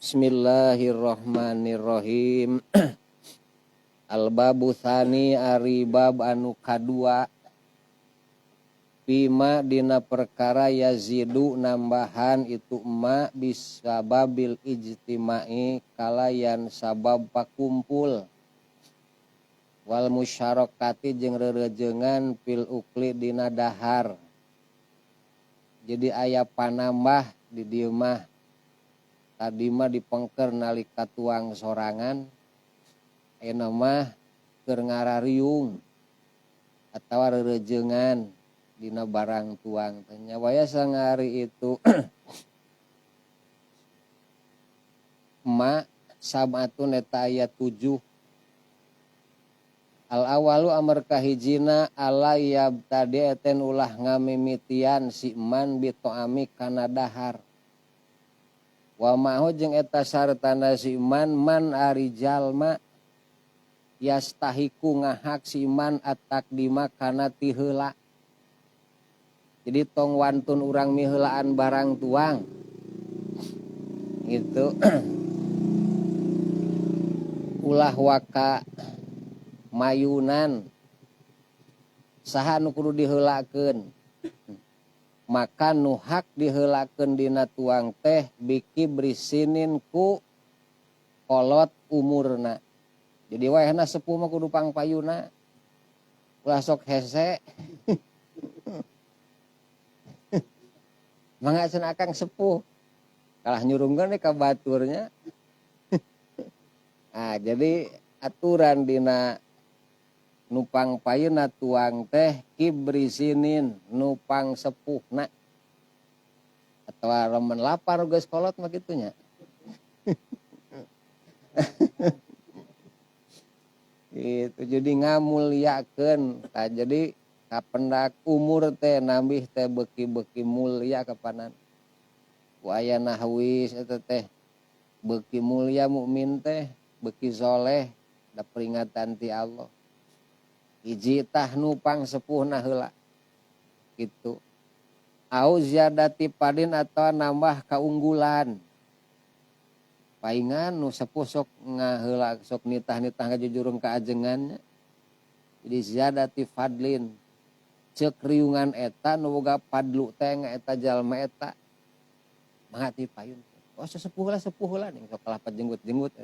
Bismillahirrahmanirrahim. Al-babu tsani ari bab anu kadua. Bima dina perkara yazidu nambahan itu ma bisababil ijtimai kalayan sabab pakumpul. Wal musyarakati jeung rerejengan fil ukli dina dahar. Jadi aya panambah di dieu mah. Tadi mah dipengker nalika tuang sorangan, ayeuna mah keur ngarariung atawa rerejengan dina barang tuang. Nya waya sangari itu ma sab'atun eta aya 7. Al awalu amar kahijina ala yabtadi eten ulah ngamimitian si man bitoami kana dahar. Wa ma'hu jeung eta sartana si man ari jalma yastahiku ngahak si man at-taqdima kana ti heula. Jadi tong wantun urang miheulaan barang tuang. Itu ulah waka mayunan saha nu kudu diheulakeun. Maka nu hak diheulakeun dina tuang teh biki brisinin ku kolot umurna. Jadi wayahna sepuh mah kudu pangpayuna. Ulah sok hese. Mangga cenah akang sepuh. Kalah nyurungkeun ka baturnya. Nah, jadi aturan dina nupang payuna tuang teh kibrisinin nupang sepuhna atau remen lapar geus kolot mah kitunya. Itu jadi ngamulyakeun. Nah, jadi kapendak umur teh nambih teh beki-beki mulia kapanan. Ku aya nahwis eta teh beki mulia mukmin teh beki soleh da peringatan ti Allah. Hiji tah nupang sepuhna heula gitu. Au ziyadati padin atau nambah kaunggulan. Paingan nu sepuh sok ngaheula sok nitah-nitah ngajujurung ka ajengannya. Jadi ziyadati fadlin. Ceuk riungan eta nu boga padlu teh eta jalma eta. Mangga ti payun. Oh sesepuh heula ning sok kalapat jenggut-jenggut.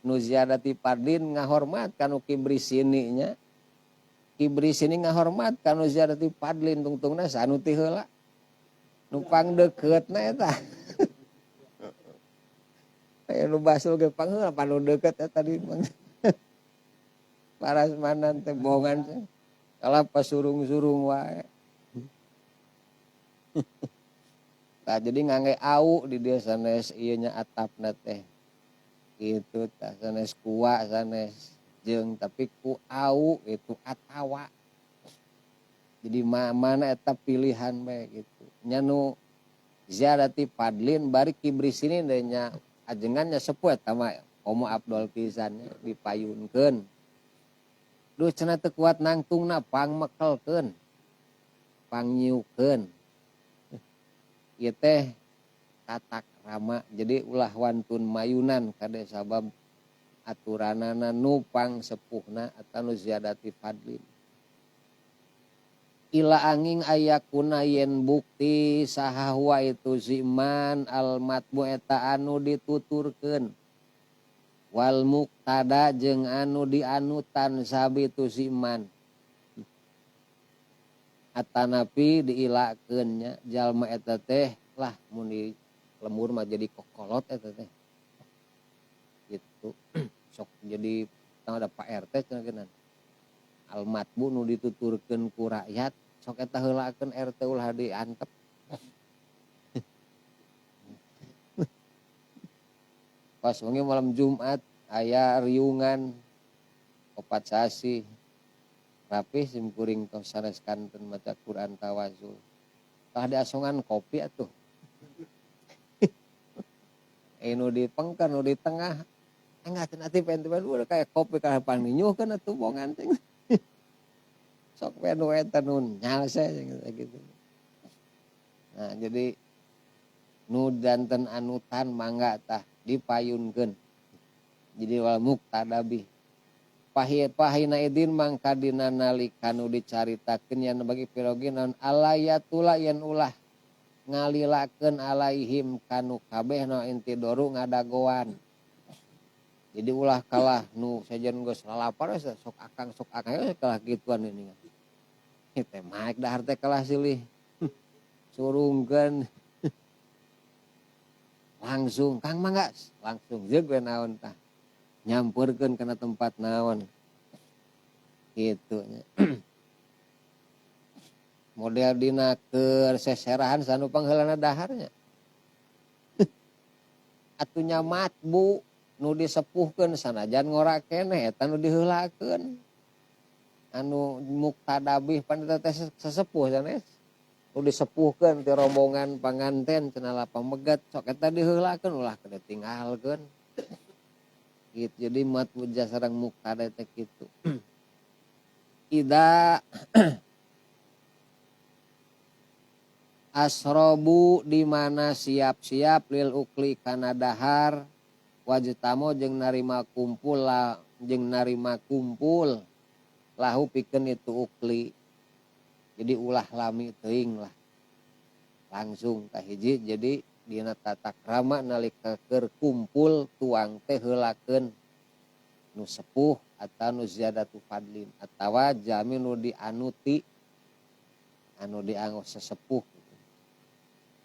Nu ziyadati padin ngahormat kanu kibrisininya. Kibrisini ngahormat kanu ziyadati padlin tungtungna sanu ti heula. Nupang dekeutna eta. Aya nu basul ge pangheula panu deukeut eta di parasmanan teh bohongan teh. Kala pasurung-surung wae. Tah jadi ngangge au di dieu sanes ieu nya atapna teh. Itu tah sanes kuwa sanes jeung tapi ku au itu atawa. Jadi mana eta pilihan bae gitu. Nya nu ziyadati padlin bari kibrisini deui nya ajengannya sepuh eta mah komo afdol pisannya dipayunkeun. Duh cenah teu kuat nangtungna pangmekelkeun. Pangnyiukeun. Ieu teh tatak rama. Jadi ulah wantun mayunan kade sabab aturanana nupang sepuhna atau nu ziyadati fadlin. Ila angin ayakuna yen bukti sahahwa itu ziman al matbu eta anu dituturkeun. Wal muqtada jeung anu dianutan sabitu ziman. Atanapi diilakeunnya jalma eta teh lah mun di lemur mah jadi kokolot eta teh. Gitu. Sok jadi tang ada Pak RT cenah geunan. Al matbu nu dituturkeun ku rakyat sok eta heulakeun RT ulah diantep. Pas wengi malam Jumat aya riungan opat sasi. Rapih simkuring tos sanes kanten maca Quran tawasul. Tah diasongan kopi atuh. Nu dipengker nu di tengah enggak cenah ti pengen udah kayak kopi ka hapang ninyuhkeun atuh bongan teh. Sok we nu eta nun nyalse gitu. Nah, jadi nu janten anutan mangga tah dipayunkeun jadi wal muktadabi pahina idin mangka dina nalika nu dicaritakeun yan bagi pirogi naon alayatula yen ulah ngalilakeun alaihim kanu kabeh no inti doru ngadagoan jadi ulah kalah nu sajen geus lalapar sok akang kalah gituan ini teh maek dahar teh kalah silih surungkeun langsung kang mangga langsung jeug we naon tah nyamperkeun kana tempat naon kitu nya model dina keur seserahan sanu pangheulana daharnya atunya matbu nu disepuhkeun sanajan ngora keneh eta nu diheulakeun anu muktadabih panitia teh sesepuh sanes nu disepuhkeun ti rombongan panganten cenah pamegat sok eta diheulakeun ulah kada tinggalkeun gitu. Jadi matbu sareng muktada teh kitu ida asrobu di mana siap-siap lil ukli kana dahar wajtamo jeung narima kumpul lahu pikeun itu ukli jadi ulah lami teuing lah langsung kahiji jadi dina tata krama nalika keur kumpul tuang teh heulakeun nu sepuh atawa nu ziyadatu fadlin atawa jami nu dianuti anu dianggap sesepuh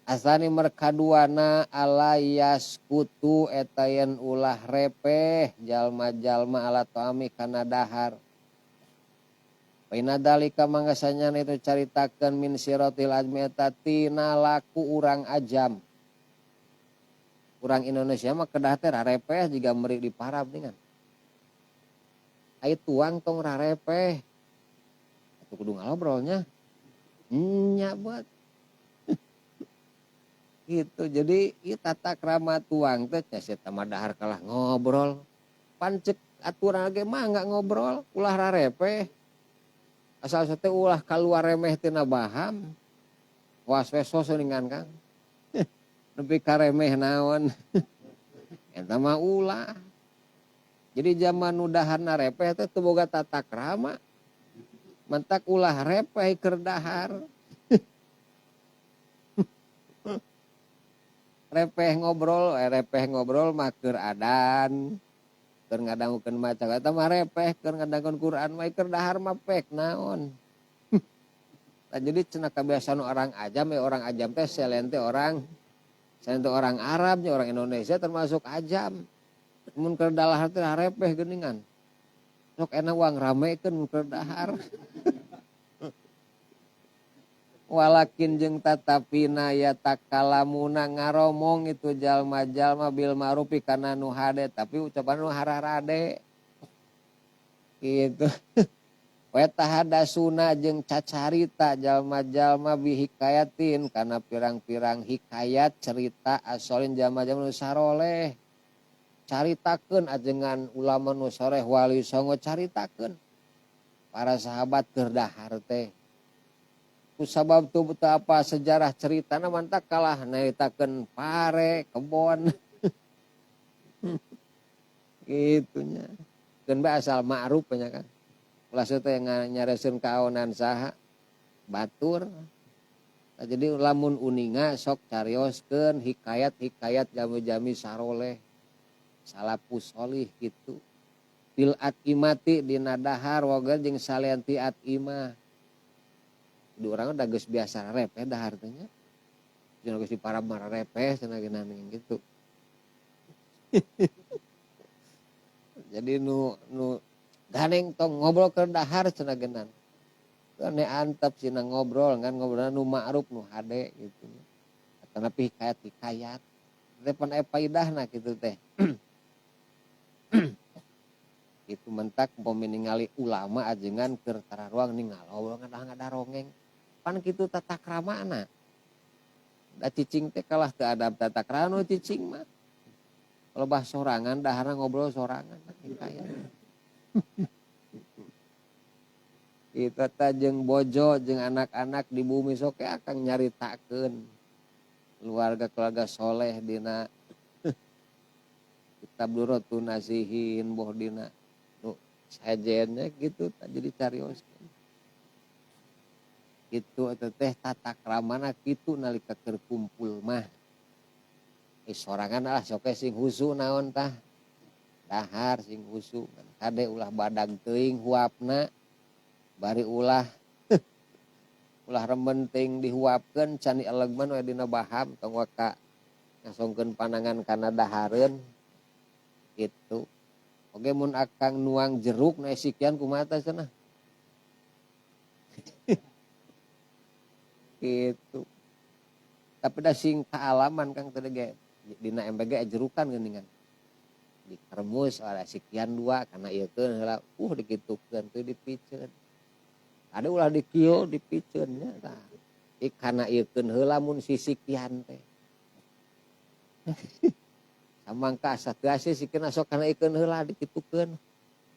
asani merkaduana alayas kutu eta yen ulah repeh jalma-jalma ala taami kana dahar Paina dalika manggasanya itu caritakeun min sirotil ajmi eta tina laku urang ajam urang Indonesia mah kedah teh rarepeh jiga meuri di parab dengan ai tuang tong rarepeh atuh kudu ngalobrolnya nya buat gitu jadi ieu tata krama tuang teh nya eta mah dahar kalah ngobrol pan ceuk aturan ge mah enggak ngobrol ulah rarepeh asal teh ulah kaluar remeh tina baham was-wesos geuningan Kang nepi ka remeh naon eta mah ulah jadi zaman nu daharna repeh teh teu boga tata krama mentak ulah repeh keur dahar repeh ngobrol mah keur adan keur ngadangukeun maca eta mah repeh keur ngadangkeun Quran mah keur dahar mah pek naon nah, jadi cenah kabiasaan orang ajam orang ajam teh selain teh orang Arab nya orang Indonesia termasuk ajam mun keur dahar teh repeh geuningan sok enak uang ramekeun keur dahar walakin jeung tatapina ya takalamuna ngaromong itu jalma-jalma bil ma'rufi kana nu hade tapi ucapan nu hararade gitu wa tahadasuna jeung cacarita jalma-jalma bihikayatin kana pirang-pirang hikayat cerita asolin jalma-jalma nu saroleh caritakeun ajengan ulama nu soreh wali songo caritakeun para sahabat keur dahar teh sabab tu apa sejarah ceritana mantak kalah nyaritakeun pare kebon gitunya keun bae asal ma'ruf nya kan ulah teh nyareuskeun kaonan saha batur nah, jadi lamun uninga sok carioskeun hikayat jami-jami saroleh salafus sholih gitu bil atimati dina dahar waga jeung salianti atimah di orang udah geus biasa repeh dahar teh nya jeung geus di parab mah repeh cenah geunana gitu jadi nu ganeng tong ngobrol keur dahar cenah geunana ane antep cenah ngobrol kan ngobrolna nu ma'ruf nu hade gitu tapi hikayat teh pan aya faedahna kitu teh itu mentak umpami ningali ulama ajengan keur tararuang ningalobrol ngadah-ngadah pan kitu tata kramana da cicing teh kalah teu adab tata krama cicing mah kalau bah sorangan daharna ngobrol sorangan hikayat kita jeung bojo jeung anak-anak di bumi sok akang nyaritakeun keluarga soleh dina kitab Durratun Nasihin boh dina nu sajennya gitu jadi carios gitu eta teh tata kramana kitu nalika keur kumpul mah sorangan lah sok sing husu naon tah dahar sing husu kade ulah badag teuing huapna bari ulah remben teuing dihuapkeun can dielegman we dina baham tong waka ngasongkeun panangan kana dahareun gitu. Oge mun akang nuang jeruk na sikian kumaha tah cenah. Gitu. Tapi da sing kaalaman Kang teh ge dina MBG jerukan geuningan. Dikeremus ada sekian dua karena ieu teh heula dikitukeun teu dipiceun. Ada ulah di kieu dipiceun nya tah. Kana ieu keun heula mun sisikian teh. Samangka asa teu ase sikeun sok kana ikeun heula dikitukeun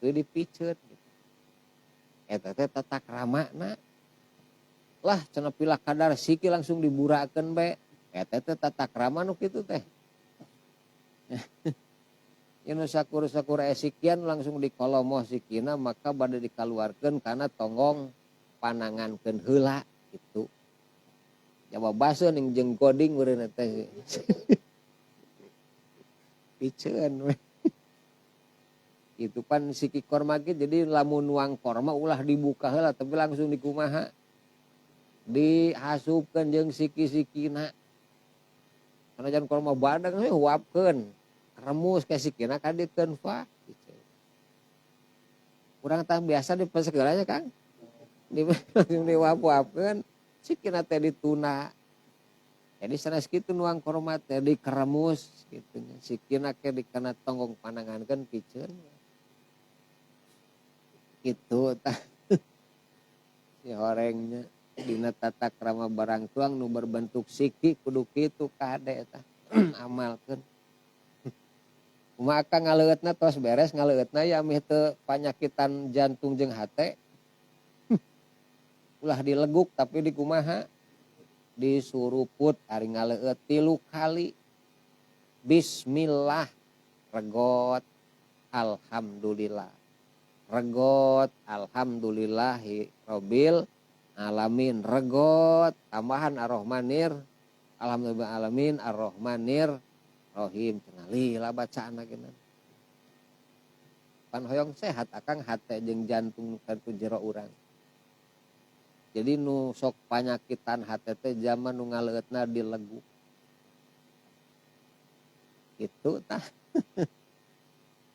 teu dipiceun. Eta teh tata kramana. Lah cenah pilah kadar siki langsung diburakeun be. Eta teh tata krama nu kitu teh. Inu sakur-sakur esikian langsung dikolomoh sikina maka bade dikaluarkeun kana tonggong panangankeun heula gitu. Jawa baso ning jeung goding meureunna teh. Piceun we. Itu pan siki korma ge jadi lamun nuang korma ulah dibuka heula tapi langsung dikumaha dihasupkeun jeung siki-sikina. Karena jangan korma badag we huapkeun. Remus ke sikina kadikeun fa. Urang tah biasa di segalanya Kang. Langsung diwap-wapkeun sikina teh dituna. Jadi sanes kitu nuang korma teh dikeremus kitu nya. Sikina ke dikana tonggong panangankeun piceun. Kitu tah. Si horengnya dina tata krama barang tuang nu berbentuk siki kudu kitu kade tah. Amalkeun. Kumaha akang ngaleueutna tos beres ngaleueutna ya amih teu panyakitan jantung jeung hate. Ulah dileguk tapi dikumaha disuruput ari ngaleueut 3 kali. Bismillah regot alhamdulillah. Regot alhamdulillahi robbil alamin. Regot tambahan ar-rahmanir alhamdulillah alamin ar-rahmanir rohim cenah lila bacaan ageuna. Pan hoyong sehat akang hate jeung jantung kartu jero urang. Jadi nu sok panyakitan hate teh zaman nu ngaleueutna dilegu. Gitu tah.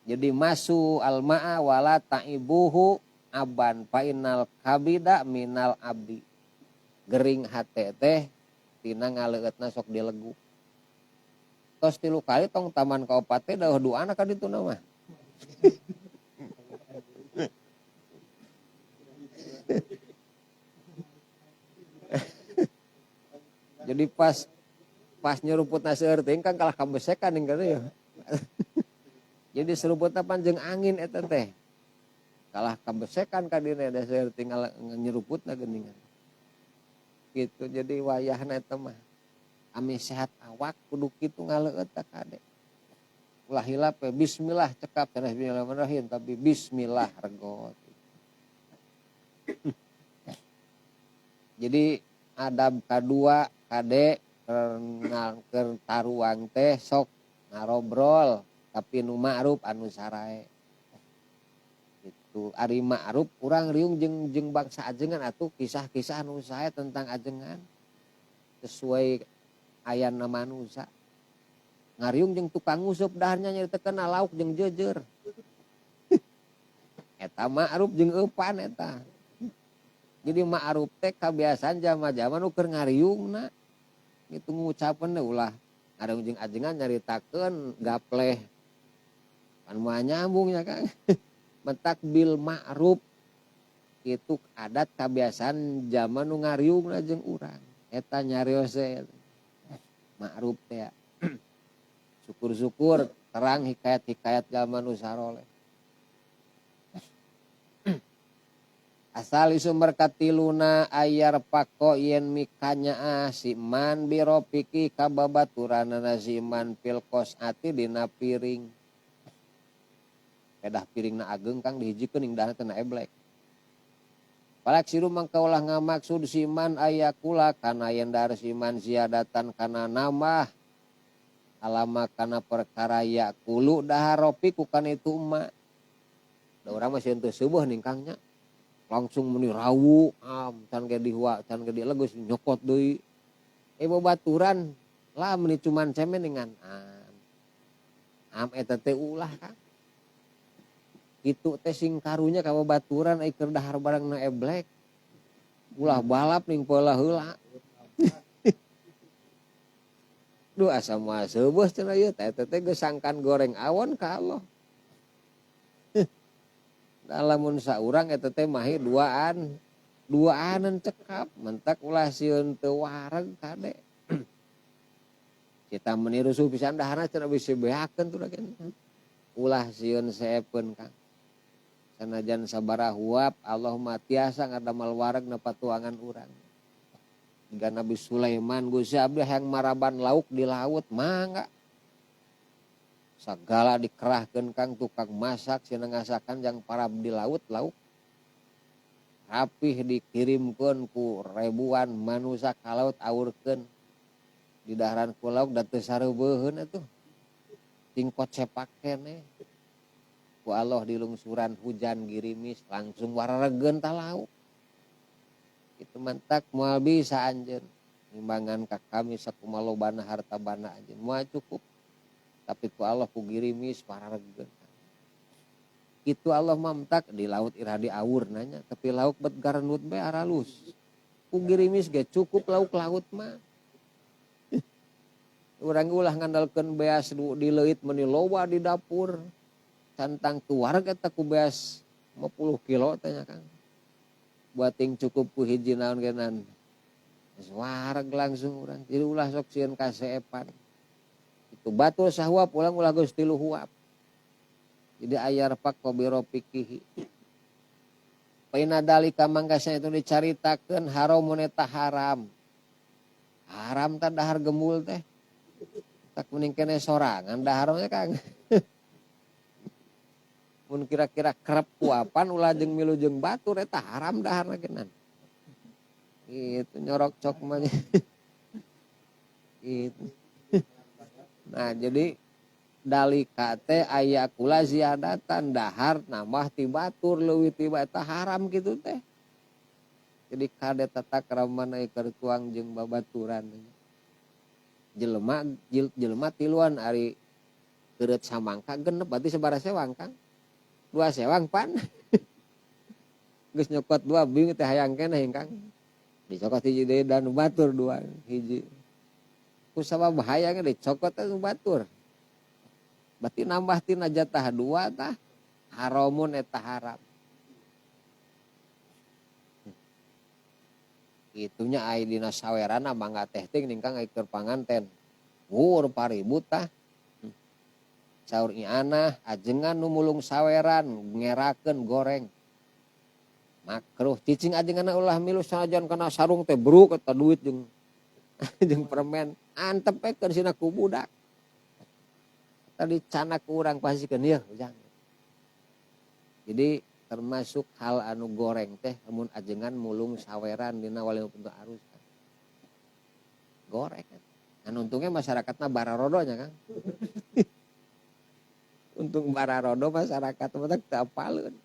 Jadi masu alma'a wala ta'ibuhu aban fainal kabida minal abdi. Gering hate teh tina ngaleueutna sok dilegu. Tos 3 kali tong taman kaopat teh dauh duana ka ditu mah. Jadi pas nyeruputna seurting kan kalah kambesekan ning kana ya. Jadi seruputna panjang angin eta teh. Kalah kambesekan ka dina da seurting nyeruputna geuningan. Gitu jadi wayahna eta mah. Ame sehat awak kudu kitu ngaleueut tah kade. Ulah hilap bismillah cekap cenah bismillahirrahmanirrahim tapi bismillah regot. Jadi adab kadua kade keur taruang teh sok ngarobrol tapi nu ma'ruf anu sarae. Itu ari ma'ruf urang riung jeung bangsa ajengan atuh kisah-kisah anu sae tentang ajengan sesuai ayana manusia. Ngariung jeung tukang ngusup daharnya nyaritakeun lauk jeung jejer. Eta ma'ruf jeung eupan eta. Jadi ma'ruf teh kabiasaan jama-jama nu keur ngariungna. Gitu ngucapeun teh ulah ngariung jeung ajengan nyaritakeun gapleh. Kan moal nyambung nya Kang. Mentak bil ma'ruf itu adat kabiasaan zaman nu ngariungna jeung urang. Eta nyarios ma'ruf teh. Syukur-syukur terang hikayat-hikayat zaman nu saroleh. Asal sumber katiluna ayar pako yen mikanya siman biro piki kababaturanana siman pilkos ati dina piring. Kedah piring na ageng kang dihijikeun ing dahna teu na eblek. Palak siru mangka ulah ngamaksud siman ayakula kana yen dar siman ziadatan kana nambah alama kana perkara yakulu daharopi ku kana itu emak. Da urang mah sieun teu seueuh ning kangnya. Langsung meni rawu can ge dihua can ge diele geus nyokot deui babaturan lah meni cuman cemen dengan eta teh ulah Kang kitu teh sing karunya ka babaturan ai keur dahar barang na eblek ulah balap ning peula heula duh asa moal seubeus cenah ieu teh eta teh geus sangkan goreng awon ka Allah. Lamun saurang eta teh mahi duaan cekap mentak ulah sieun teu wareg kade. Kita meniru rusuh pisan daharna cenah bisi beakeun tuh ragen. Ulah sieun saepeun Kang. Sanajan sabaraha huap Allah mah tiasa ngadamal wareg na patuangan urang. Jika Nabi Sulaiman Gusti Abdi hayang maraban lauk di laut mangga. Sagala dikerahkeun Kang tukang masak cenah ngasakan jang parab di laut lauk rapih dikirimkeun ku ribuan manusia ka laut aurkeun di daharan ku lauk da teu sareubeun atuh tingkot sepak keneh ku Allah dilungsuran hujan girimis langsung wararegeun ta lauk kitu mantak moal bisa anjeun nimbangan ka kami sakumaha lobana harta bana anjeun moal cukup tapi ku Allah ku girimis pararegeun. Itu Allah mamtak di laut iradi awur nanya tapi lauk bet garnut be aralus. Ku girimis ge cukup lauk laut mah. Urang ulah ngandalkeun beas di leuit meuni loba di dapur. Cantang tuareg eta ku beas 50 kilo tanya Kang. Buating cukup ku hiji naon genan. Geus wareg langsung urang. Jadi ulah sok sieun kaseepan. Itu batul sahwap ulang ulah geus 3 huap. Jadi ayar pak kobiro pikihi. Paina dalika manggasna itu dicaritakeun haramun eta haram. Haram tah dahar gembul teh. Tak mending kene sorangan dahar mah Kang. Mun kira-kira kerep kuapan ulah jeung milu jeung batur eta haram daharna geunan. Itu nyorok cok mah. Gitu. Nah jadi dalika teh aya kula ziadatan dahar nambah ti batur leuwih ti eta haram kitu teh. Jadi kade tata karaman ai keur tuang jeung babaturan. Jelema tiluan ari keureut samangka genep berarti sabaraha sewang Kang? 2 sewang pan. Geus nyokot 2 bingung teh hayang keneh Kang. Dicokot hiji deui dan batur 2 hiji. Kusabab bahaya ge dicokot teh batur. Berarti nambah tina jatah 2 tah haramun eta haram. Itunya ai dina sawerana mangga teh ting ning Kang ai keur panganten. Wur paribut tah. Saur ieu anah ajengan nu mulung saweran ngerakeun goreng. Makruh cicing ajenganna ulah milu sanajan kana sarung teh bruk eta duit jeung jeung permen antep keur sina ku budak. Tadi canak urang pasikeun ieu ujang. Jadi termasuk hal anu goreng teh amun ajengan mulung saweran dina walimapunten arus. Goreng. Kan untungnya masyarakatna bararodo nya Kang. Untung bararodo masyarakat teh teu apaleun.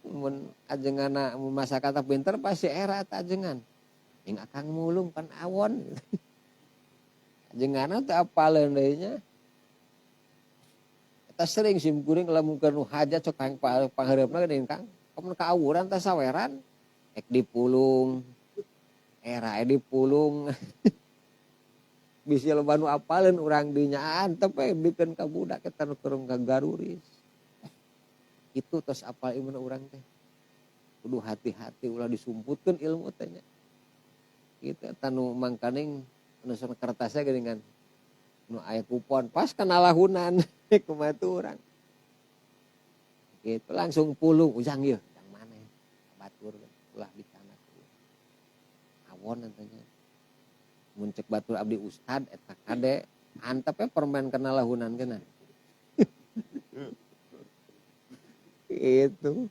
Mun ajenganna mun masyarakatna pinter pasti era teh ajengan. Ing akang mulung pan awon. Ajenganna teu apaleun deui nya. Eta sering simkuring lamun keur nu hajat sok hayang pangheureupna geuning Kang. Lamun kaawuran teh saweran ek dipulung. Era dipulung. Bisi loba nu apaleun urang dinya antep we bikeun ka budak eta nu keur gagaruris. Itu tos apal ilmu urang teh. Kudu hati-hati ulah disumputkeun ilmu teh nya. Kitu eta nu mangkaning nusun kertasnya geuningan nu aya kupon pas kana lahunan kumaha tu urang. Gitu langsung pulung ujang ieu yang maneh. batur ulah dicana awon nantinya mun cek batur abdi ustad eta kade antep permen kenal lahunan kena itu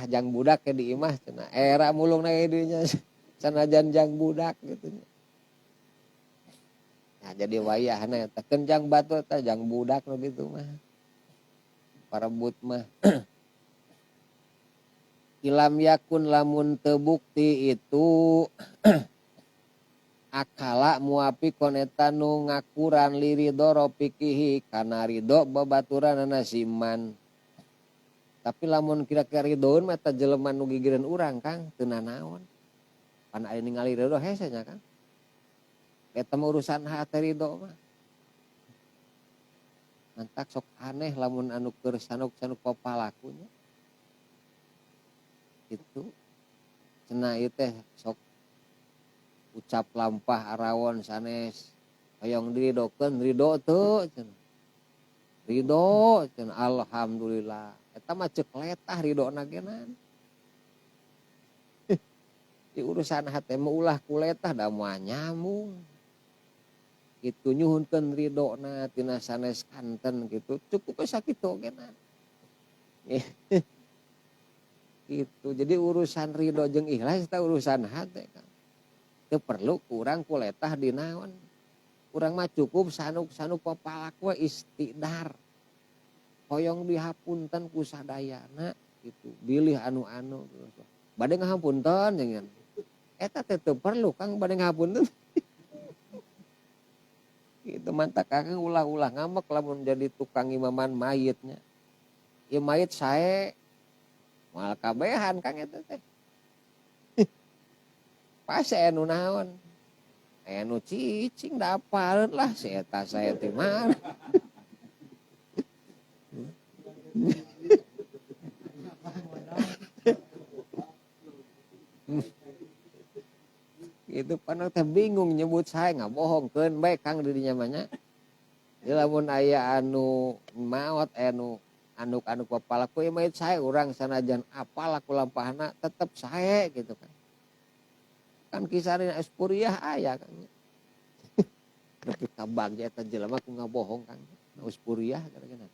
jang budak ke di imah cenah era mulung na dinya sanajan jang budak gitu. Nah jadi wayahna eta kenjang batu eta jang budak nu ditu mah parebut mah ilam yakun lamun tebukti itu akala muafikon eta nu ngakuran liridho ropikihi kana ridho babaturan siman. Tapi lamun kira-kira ridhoun mah eta jelema nu gigireun urang Kang teu nanaon. Pan aya ningali ridho hese nya Kang. Eta mah urusan hate ridho mah. Mantak sok aneh lamun anu keur sanuk-sanuk papalakunya. Itu cenah ieu teh sok ucap lampah arawon sanes hoyong diridhokeun ridho teu cenah. Ridho cenah alhamdulillah. Eta mah ceuk letah ridona genan. Di urusan hate mah ulah kuletah da moal nyambung. Itu nyuhunkeun ridona tina sanes kanten gitu. Cukup sakitu genan. Gitu. Jadi urusan ridho jeung ikhlas eta urusan hate kan. Teu perlu kurang kuletah di naon. Urang mah cukup sanuk-sanuk papalak we istidar. Hoyong dihapunten ku sadayana gitu. Bilih anu-anu bade ngahapunten jangan. Eta teh teu perlu Kang bade ngahapunten. Gitu mantak Kang ulah-ulah ngambek lamun jadi tukang imaman mayitnya. Ieu mayit sae moal kabehan Kang eta teh. Pas anu naon? Anu cicing da apaleun lah si eta sae teh mah. Itu panang teh bingung nyebut saya ngabohongkeun bae Kang dirinya mah nya. Lamun aya anu maot anu anduk-anduk papalaku ieu mah sae urang sanajan apal aku lampahna tetep sae gitu kan. Kan kisarina espuriah aya Kang. Tapi kabagja eta jelema ku ngabohong Kang. Espuriah gara-gara.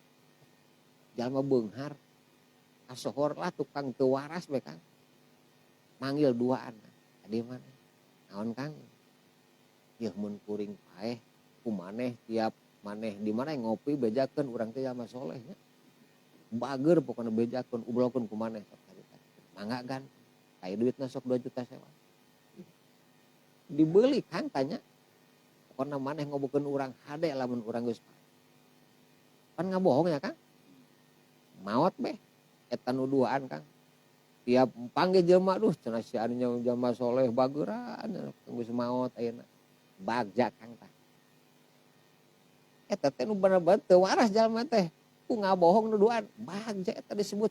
Jalma beunghar. Asohor lah tukang teu waras bae Kang. Manggil duaan. Adi mana? Naon Kang? Ieu mun kuring paeh ku maneh tiap maneh di mana ngopi bejakeun urang teh jalma soleh nya. Bager pokona bejakeun ubrolkeun ku maneh sok carita. Mangga gan. Aya duitna sok 2 juta sewa. Dibeli Kang tanya. Pokona maneh ngobokeun urang hade lamun urang geus paeh. Pan ngabohong ya Kang? Maot beh. Eta nu duaan Kang. Tiap panggil jelema duh cenah si anu jalma soleh bageran geus maot ayeuna. Bagja Kang tah. Eta teh nu bener-bener teu waras jalma teh. Ku ngabohong nu duaan. Bagja eta disebut.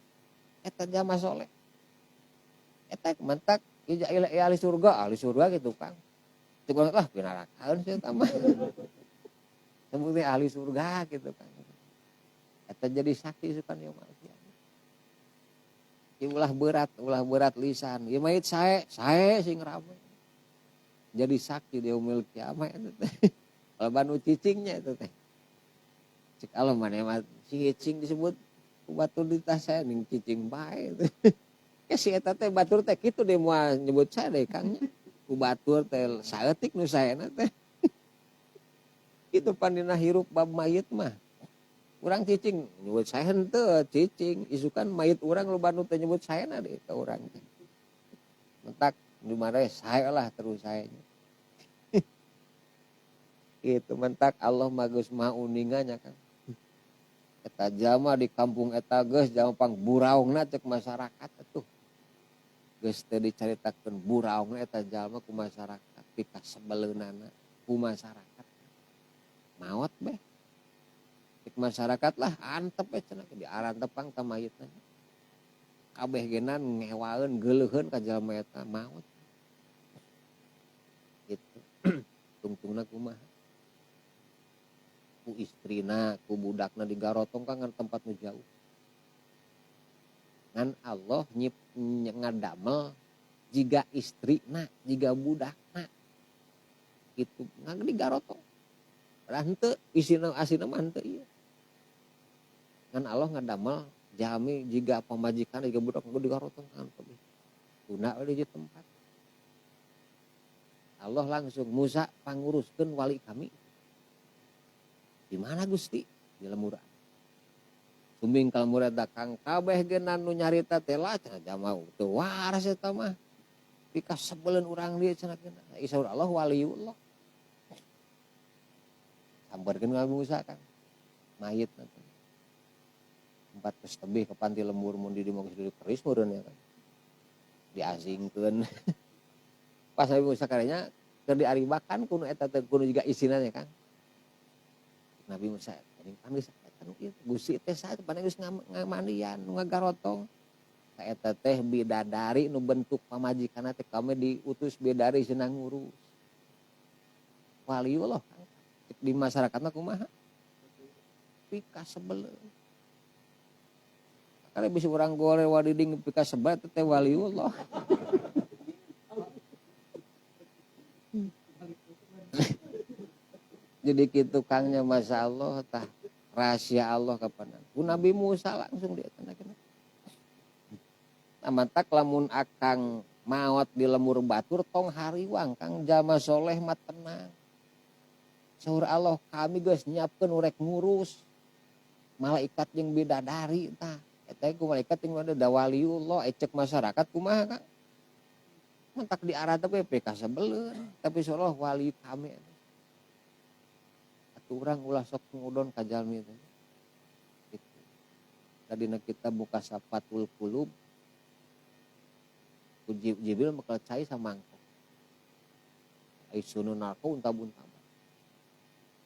Eta jalma soleh. Eta mentak ieu ahli surga gitu Kang. Cuk lah pinarakaeun sih eta mah. Sebutnya ahli surga gitu Kang. Eta jadi saksi sukan yaumul qiyamah. Ulah berat lisan. Ieu mait sae sing rame. Jadi saksi di yaumul qiyamah eta teh. Loba nu cicingnya eta teh. Cik Allah maneh mah cicing disebut ku batur di tas saya ning cicing bae teh. Ya si eta teh batur teh kitu deh moal nyebut saya deh Kang nya. Ku batur teh saeutik nu saena teh. Kitu pan dina hirup bab mayit mah. Urang cicing nyebut saya henteu cicing isukan mayit urang loba nu teu nyebut saena deui ka urang teh. Mentak di mana saya lah terus saya. Itu mentak Allah mah geus maha uningannya Kang. Eta jalma di kampung eta geus jalma pang buraungna cek masyarakat atuh. Geus teu dicaritakeun buraungna eta jalma ku masyarakat pika sebeleunana ku masyarakat. Maot beh. Cek masyarakat lah antep we cenah di arantepang ka mayitna. Kabeh genan ngewaeun geuleuheun ka jalma eta maot. Gitu. Tungtungna kumaha? Ku istrina, ku budakna digarotong kan tempat nu jauh. ngan Allah ngadamel jiga istrina jiga budakna gitu ngan digarotong padahal henteu isina asina mah henteu ieu ngan Allah ngadamel jami jiga pamajikan jiga budak nggo digarotong kan tuna we di tempat Allah langsung Musa panguruskeun wali kami di mana Gusti di lemur sumbing ka lemur eta kang kabeh ge nu nyarita teh lah cenah jama teu waras eta mah pika sebeleun urang dieu cenah kena isaur Allah waliullah sambarkeun ka Musa kan mayitna teh tempat geus tebih ka panti lembur mun di dieu geus keris meureun ya kan diasingkeun pas Nabi Musa karenya keur diaribakan kuno eta teh kuno juga isina nya kan Nabi Musa geuning panis eta nu kieu Gusti teh saha paneh geus ngamandian nu ngagarotong ka eta teh bidadari nu bentuk pamajikanna teh kami diutus bidadari cenah ngurus waliullah di masyarakatna kumaha pika sebeleun kali bisa urang gore wadiding pika sebat teh waliullah jadi kitu kangnya masya Allah tah rahasia Allah kapanan ku Nabi Musa langsung dia kena amantak lamun akang maot di lemur batur tong hariwang kang jama soleh mah tenang saur Allah kami geus nyiapkeun urek ngurus malaikat jeung bidadari tah eta ku malaikat jeung ada waliullah ecek masyarakat kumaha kang mentak diarah teh PK sebeleun tapi seolah wali kami atuh urang ulah sok ngudon ka jalmi teh gitu tadina kita buka safatul qulub Jibril bakal cai samangkok ai sunun narko unta-bunta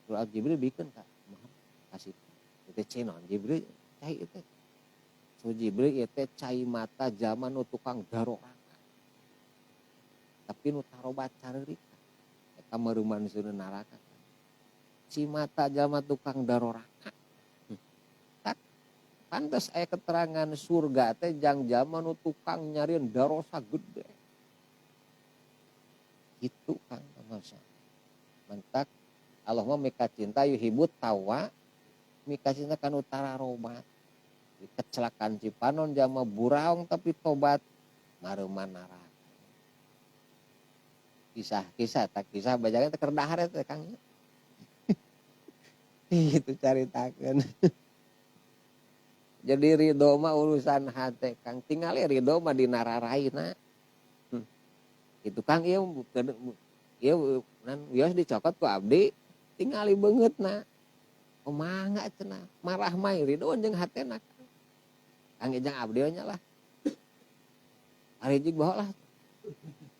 surah Jibril bikin ka kasih teh cenon Jibril cai teh so Jibril ieu teh cai mata zaman nu tukang darora tapi nu tarobat careurik eta meureumman sunun neraka si mata jalma tukang daroraka tak pantes aya keterangan surga teh jang jalma nu tukang nyarieun darosa gede itu kan masa mentak Allah mah mika cinta yuhibut tawa mika cinta kan utara robat kecelakaan Cipanon jalma buraong tapi tobat mareuman neraka kisah tak kisah bajakan teh kerdahar teh Kang itu caritakeun jadi ridho mah urusan hate Kang tingali ridho mah dinararaina itu Kang ieu nan wios dicokot ku abdi tingali beungeutna kumaha cenah marah mah ridho jeung hatena Kang ejang abdi nya lah harijig bawa lah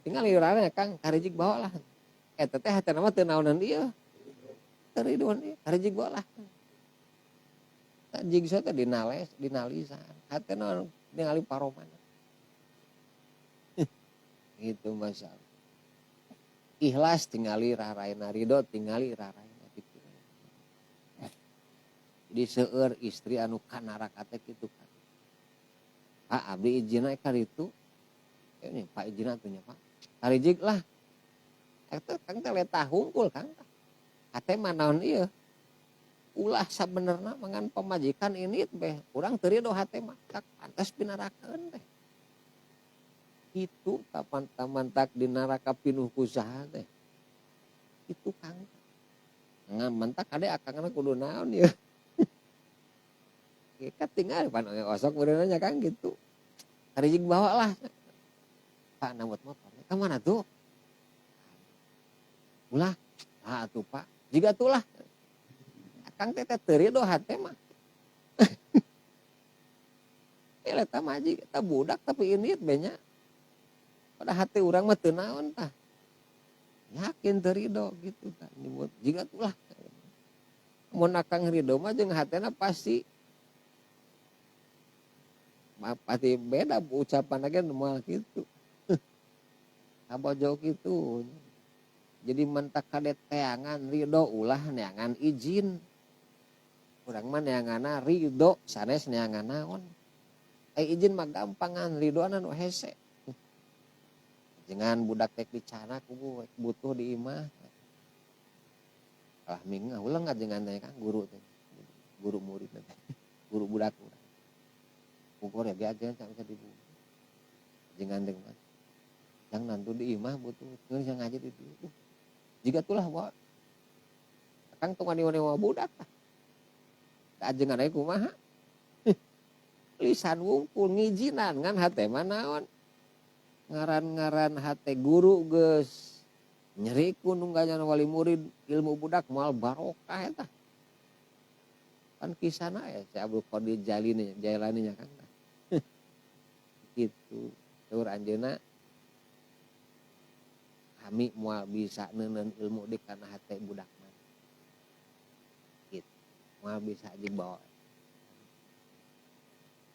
tingali urang Kang harijig bawa lah eta teh hatena mah teu naonan ieu ridwan ieu harijig bawa lah jig teh dinalisan hatena ningali paromana gitu masalah ikhlas tingali raraina ridho tingali raraina pikiran jadi seueur istri anu kanaraka teh kitu kan Pak abdi izina ka ditu ini Pak izina atuh nya Pak harijig lah eta Kang teh leta hungkul Kang hate mah naon ieu ulah sabenerna mangan pamajikan ini beh urang teu ridho hate mah tak pantes pinarakeun teh itu kapan tamantak di neraka pinuh kusaha teh itu Kang ngamantak ade akangna kudu naon ya ka tinggal pan osok beuneunya Kang gitu harijig bawa lah Pak namut motor ka mana tuh ulah atuh Pak jiga tulah Kang teh teu ridho hate mah eta maji eta budak tapi ini benya pada hati urang mah teu naon tah yakin teu ridho gitu kan jiga tulah mun akang ridho mah jeung hatena pasti beda ucapan lagi moal kitu abojo kitu jadi mentak kade teangan ridho ulah neangan izin urang mah neanganna ridho sanes neangan naon izin mah gampangan ridoanan we hese. Jangan budak tek dicana ku butuh di imah. Alah minggu ulang jangan teh kan guru teh. Guru murid teh. Guru budak urang. Ukur ya biajan tak bisa dibu. Jangan dengan yang nantu di imah butuh ngeus yang ngaji di dieu. Jiga tulah wa Kang tong wani-wani budak tah. Da ajengan aya kumaha? Lisan wungkul ngijinan ngan hate mah naon? Ngaran-ngaran hate guru geus nyerikeun unggajan wali murid ilmu budak moal barokah eta. Kan kisahna ya si Abdul Qadir Jailani nya Kang. Gitu. Tur anjeunna kami moal bisa neuneun ilmu di kana hate budak mah. Gitu. Moal bisa dibawa.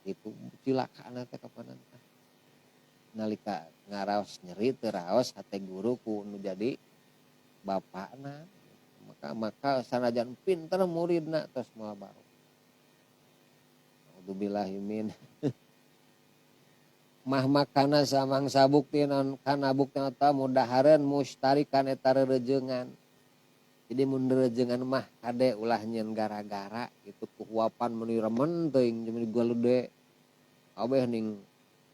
Itu cilakaan teh kapanan teh. Nalika ngaraos nyeri teu raos hate guru ku nu jadi bapakna. Maka sanajan pinter muridna tos moal barokah. Auzubillahi min mah makana samang sabuktinan kana buktina ta mudahareun mustarikan eta rerejeungan. Jadi mun rerejeungan mah kade ulah nyeun gara-gara itu kuhuapan meuni remen teuing jeung galeude. Kabeh ning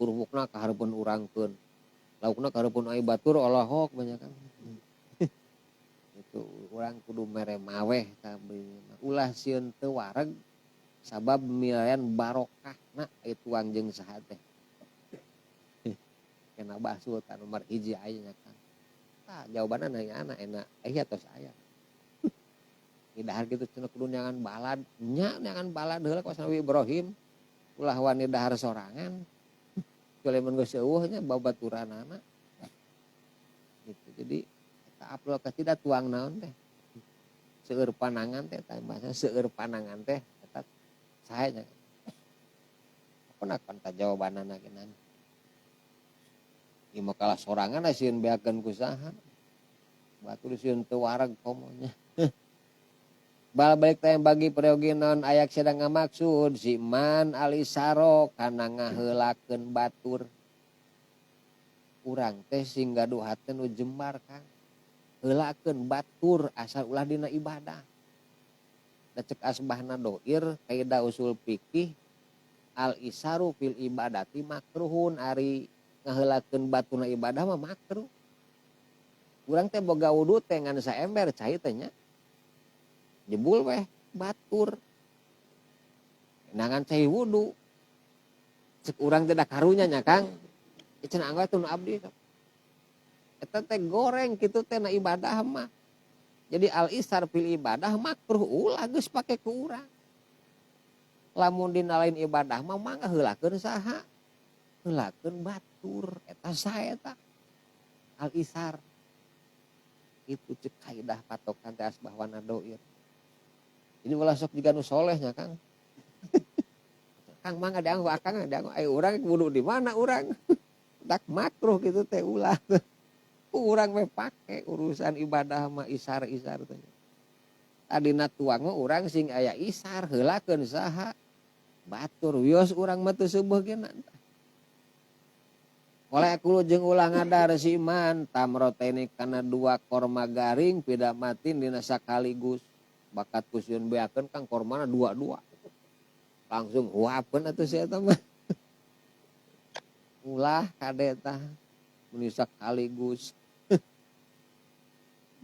kurmukna ka hareupeun urangkeun. Laukna ka hareupeun ai batur Allahok banyak kan. Itu urang kudu mere maweh tapi ulah sieun teu wareg sabab milayan barokahna itu anjeun saha teh. Kena basuh ta nomor 1 aya nya kan. Tah jawabanna nanya enak aya tos aya. Dahar kitu cenah kudu nyangan balad, nya nyangan balad heula ka Nabi Ibrahim. Ulah wani dahar sorangan. Kecuali mun geus eueuh nya babaturanana. Gitu. Jadi eta apel ka tidak tuang naon teh. Seueur panangan teh tah bahasa seueur panangan teh eta sae nya. Apeuna kan jawabanana genan. Ieu mah kalah sorangan sieun beakeun ku saha. Batur sieun teu wareg komonya. Bal balik teh bagi periogi naon ayak sedang ngamaksud si man alisaro kana ngaheulakeun batur. Urang teh sing gaduh hate nu jembar Kang. Heulakeun batur asal ulah dina ibadah. Da cek asbahna doir kaidah usul fikih al isaru fil ibadati makruhun ari ngaheulakeun baturna ibadah mah makruh. Urang teh boga wudu teh ngan saember cai teh nya. Jebul weh batur. Nangan cai wudu. Cek urang teh da karunya nya Kang. Cenah angga teh nu abdi. Eta teh goreng kitu teh na ibadah mah. Jadi al isar fil ibadah makruh ulah geus pake ku urang. Lamun dina lain ibadah mah mangga heulakeun saha? Heulakeun batur eta sae eta. Al isar. Itu cek kaidah patokan teh asbahwana doir. Ini ulah sok juga nu solehnya Kang. Kang mangga dianggo akang dianggo ai urang wudu di mana urang? Tak makruh gitu teh ulah. Urang we pake urusan ibadah mah isar-isar teh. Adina tuang mah urang sing aya isar heulakeun saha? Batur wios urang mah teu seubeung geuna. Oleh kulo jeung ulah ngadar si iman tamroteni kana 2 korma garing pida matin dina sakaligus. Bakat kusieun beakeun Kang kormana 2 langsung huapeun atuh si eta mah. Ulah kade tah mun sakaligus.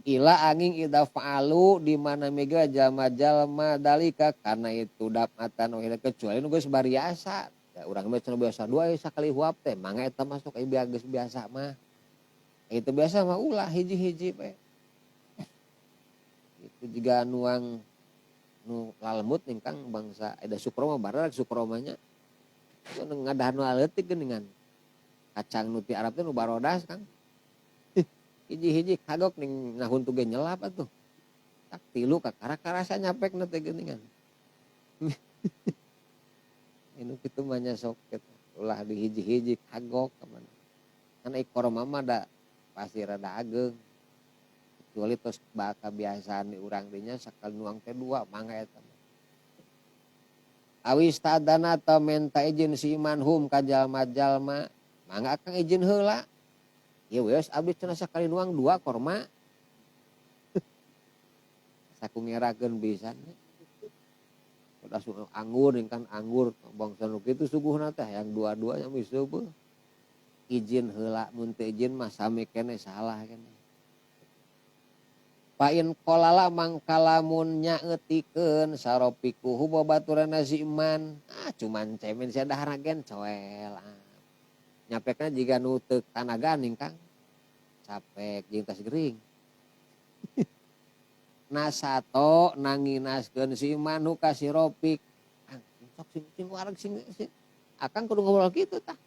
Ila angin ida fa'alu di mana mega jalma dalika karena itu dapatan wahida kecuali nu geus bariasa. Ya urang mah cenah biasa 2 sakali huap teh mangga eta masuk ai geus biasa mah. Itu biasa mah ulah hiji-hiji we. Itu juga nuang nu lalemut ning Kang bangsa ada sukroma barar sukromanya. Itu ngadahan nu aleutik geuningan. Kacang nu ti Arab teh nu barodas Kang. Hiji-hiji kagok ning nahun tuge nyelap atuh. Tak tilu kakara-karasa nyapekna teh geuningan. Inu kitu mah nya sok ulah di hiji-hiji kagok ka mana. Kan ikoroma mah da pasti rada ageung. Kecuali tos kebiasaan di urang dinya sakali nuang teh 2 mangga eta. awis tadana atau minta izin si iman hum ka jalma-jalma mangga akang izin heula ya wes abdi cenah sakali nuang 2 korma saku ngerakeun pisan udah anggur kan anggur bangsa nu kitu suguhna teh yang dua-duanya bisa beuh izin heula mun teu izin mah sami keneh salah keneh pain kolala mangkalamun nyaeutikeun saropiku hubo baturana si iman cuman cemen sia dahar gen coel nyapekna jiga nu teu tanaganing Kang capek jeung tas gering nasato nanginaskeun si iman nu ka si ropik sok sing wareg sing akang kudu ngobrol kitu tah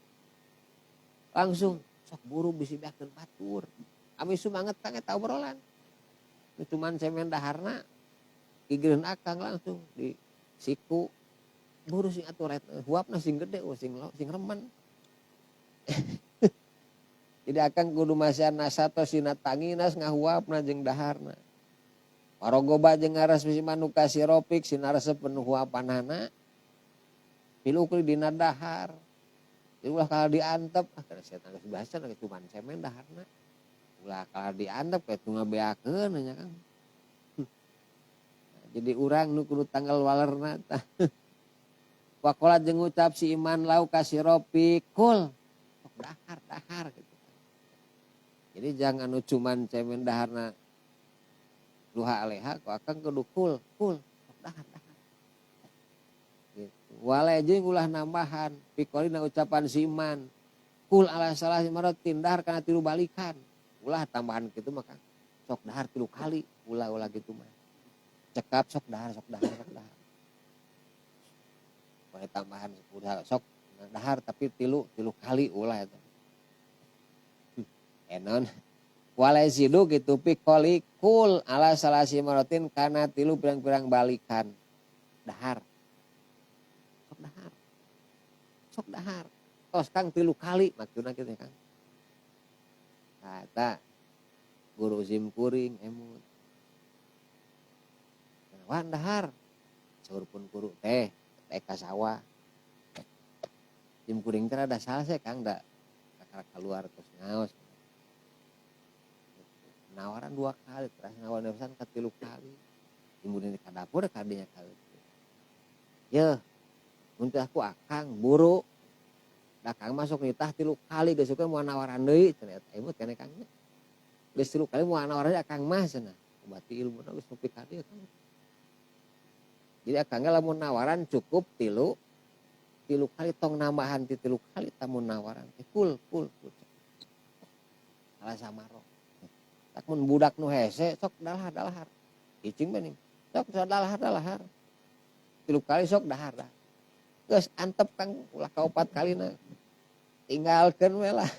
langsung sok buru bisi biakeun batur ami sumanget Kang eta obrolan cuman cemen daharna gigireun akang langsung di siku buru sing atuh huapna sing gede sing remen jadi akang kudu masian nasato sina tanginas ngahuapna jeung daharna parogoba jeung ngaras bisi manuka si ropik sinaresep penuh huapanana pilu kuli dina dahar ulah kalau diantep kada sia tanggas biasa cuman cemen daharna ulah kalau diantep kayak tunggal beakeun nya Kang. Jadi urang nu kudu tanggal walerna tah. Wakola jeung ngucap si iman lau ka si Ropi, kul. Dahar gitu. Jadi jangan nu cuman cemen daharna luha aleha ku akang kudu kul. Dahar. Gitu. Wale jeung ulah nambahan pikolina ucapan si iman. Kul ala salah maratin dahar kana 3 balikan. Ulah tambahan gitu maka sok dahar 3 kali ulah gitu mah cekap sok dahar boleh tambahan udah sok dahar tapi 3 kali ulah itu enon walai sidu gitu pikoli kul ala salasi marotin kana 3 pirang-pirang balikan dahar sok dahar tos Kang 3 kali maksudna kitu Kang. Nah, guru sim kuring emut. Wan dahar. Saur pun guru teh ka sawah. Sim kuring teh ada salah saya Kang da keluar terus ngaos. Nawaran 2 kali, terus nawaran pesan ka 3 kali. Timbulin di dapur kadinya kali. Yeuh. Mun aku akang buru da Kang masuk nitah 3 kali geus suka moal nawaran deui cenah eta emut keneh Kang. Geus 3 kali moal nawaran Kang mah cenah. Berarti ilmuna geus nepi ka dieu Kang. Jadi Kang lamun nawaran cukup 3 kali tong nambahan ti 3 kali tamun nawaran. Kul. Salah samaro. Tak mun budak nu hese sok dalahar. Cicing bening. Sok dalahar. 3 kali sok dahar. Geus antep Kang ulah ka 4 kalina. Tinggalkeun we lah.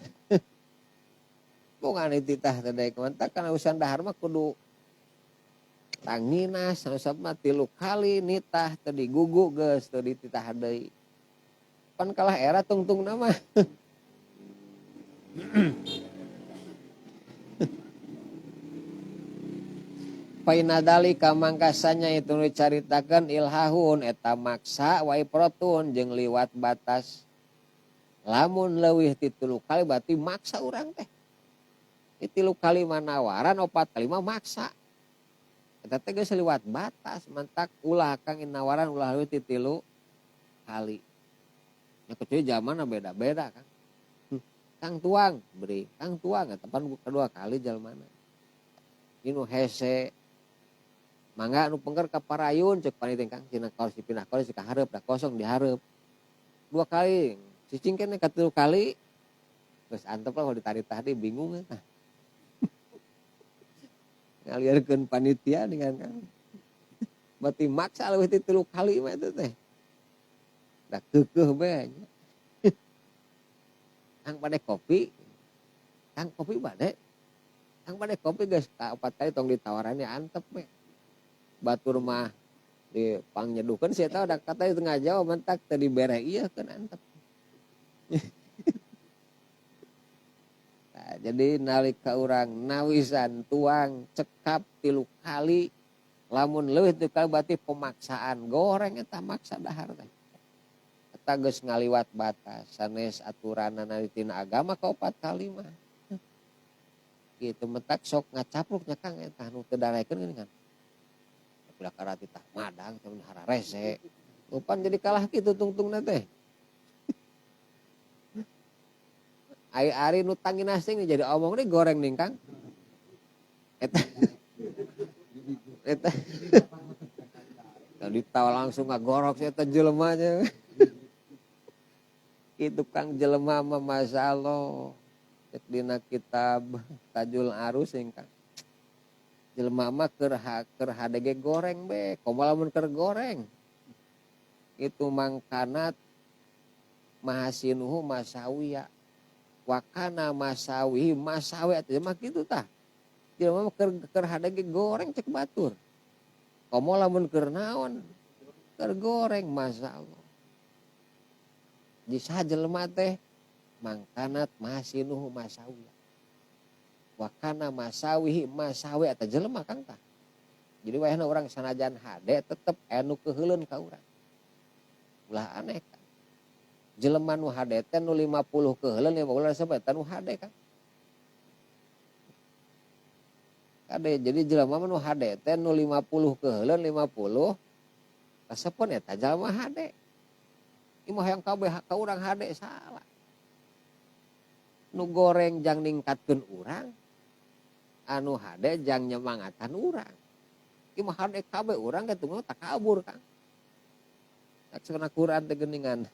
Bungan titah teh daek mantak kana urusan dahar mah kudu tanginas sanesep mah 3 kali nitah teu digugu geus teu dititah deui. Pan kalah era tungtungna mah. Painadali kamangkasanya itu dicaritakeun ilhahun eta maksa wa iprotun jeung liwat batas. Lamun leuwih ti 3 kali berarti maksa urang teh. Ti 3 kali mah nawaran 4 kali mah maksa. Eta teh geus liwat batas mantak ulah Kang nawaran ulah leuwih ti 3 kali. Ya kecuali zamanna beda-beda Kang. Kang tuang beri, Kang tuang eta pan 2 kali jalmana. Inu hese mangga nu pengker ka parayun cek paniteng Kang cenah kaos dipindah kaos ka hareup da kosong dihareup. 2 kali cicing keneh ka 3 kali geus antep lah ditarik tadi bingung eta. Ngalieurkeun panitia dengan Kang. Berarti maksa leuwih ti 3 kali mah eta teh. Da keukeuh bae nya. Kang bade kopi. Kang kopi bade. Kang bade kopi geus ka 4 kali tong ditawarannya antep we. Batur mah dipangyeduhkeun sia eta da kata tengah jawab mentak teu dibere ieu keun antep. Nah, jadi nalika urang nawisan tuang cekap 3 kali lamun leuwih teu kali berarti pemaksaan goreng eta maksa dahar teh. eta geus ngaliwat batas sanes aturanana tina agama kaopat kalimah. Kitu mentak sok ngacapruknya Kang eta nu teu darekeun geuning kan. Ulah karati tah madang teh hara rese. Upan jadi kalah kitu tungtungna teh. Ari nu tangin asing jadi omong deui goreng nih Kang. Eta eta tadi tahu langsung ngagorok si eta jelema nya. Kitu Kang jelema mah masyaallah. Cek dina kitab Tajul Arus Kang. Jelema mah keur hadege goreng be, komo lamun keur goreng. Itu mangkanat mahasinuhu masawiya. Wakana masawi masawi atuh mah kitu tah. Jelema mah keur hadege goreng cek batur. Komo lamun keur naon? Keur goreng masyaallah. Di saha jelema teh mangkanat mahasinuhu masawiya. Wakana masawihi masawi eta jelema Kang tah. Jadi wayahna urang sanajan hade tetep anu keheuleun ka urang. Ulah aneh Kang. Jelema nu hade teh nu 50 keheuleun 50 sabab eta nu hade Kang. Kade jadi jelema nu hade teh nu 50 keheuleun 50 kasepon eta jelema hade. Ieu mah hayang kabeh ka urang hade salah. Nu goreng jang ningkatkeun urang. Anu hade jang nyemangatan urang. Ieu mah hade kabeh urang kitu mah takabur Kang. Saksana Quran teh geuningan.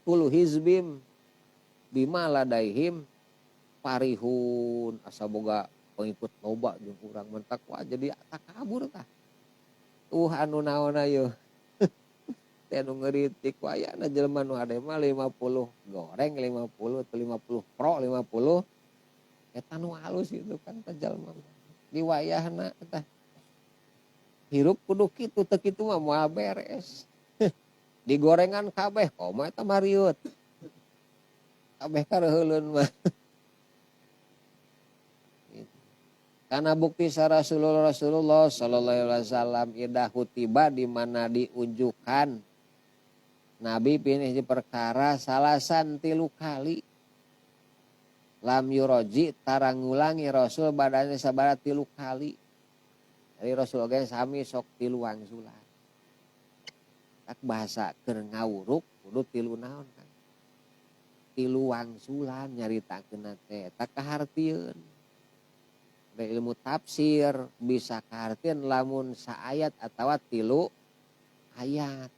Kullu hizbim bima ladaihim parihun asa boga pengikut loba jeung urang mentak wah jadi takabur tah. Anu naon ayeuna teh nu ngeritik wayana jelema nu hade mah 50 goreng 50 atau 50 pro 50 eta nu halus itu kan teh jelema di wayahna eta hirup kudu kitu teu kitu mah moal beres. Digorengan kabeh koma eta mariut. Kabeh kareuleun mah. Karena bukti sa Rasulullah sallallahu alaihi wasallam idah hutiba di mana diunjukkan Nabi pilih di perkara salasan 3 kali. Lam yuroji tarang ngulangi Rasul badannya sabaraha 3 kali. Jadi Rasul ge sami sok 3 wangsulan. Tak bahasa keur ngawuruk kudu 3 naon kan. 3 wangsulan nyaritakeun teh tak kahartieun. Dari ilmu tafsir bisa kahartieun lamun saayat atawa 3 ayat.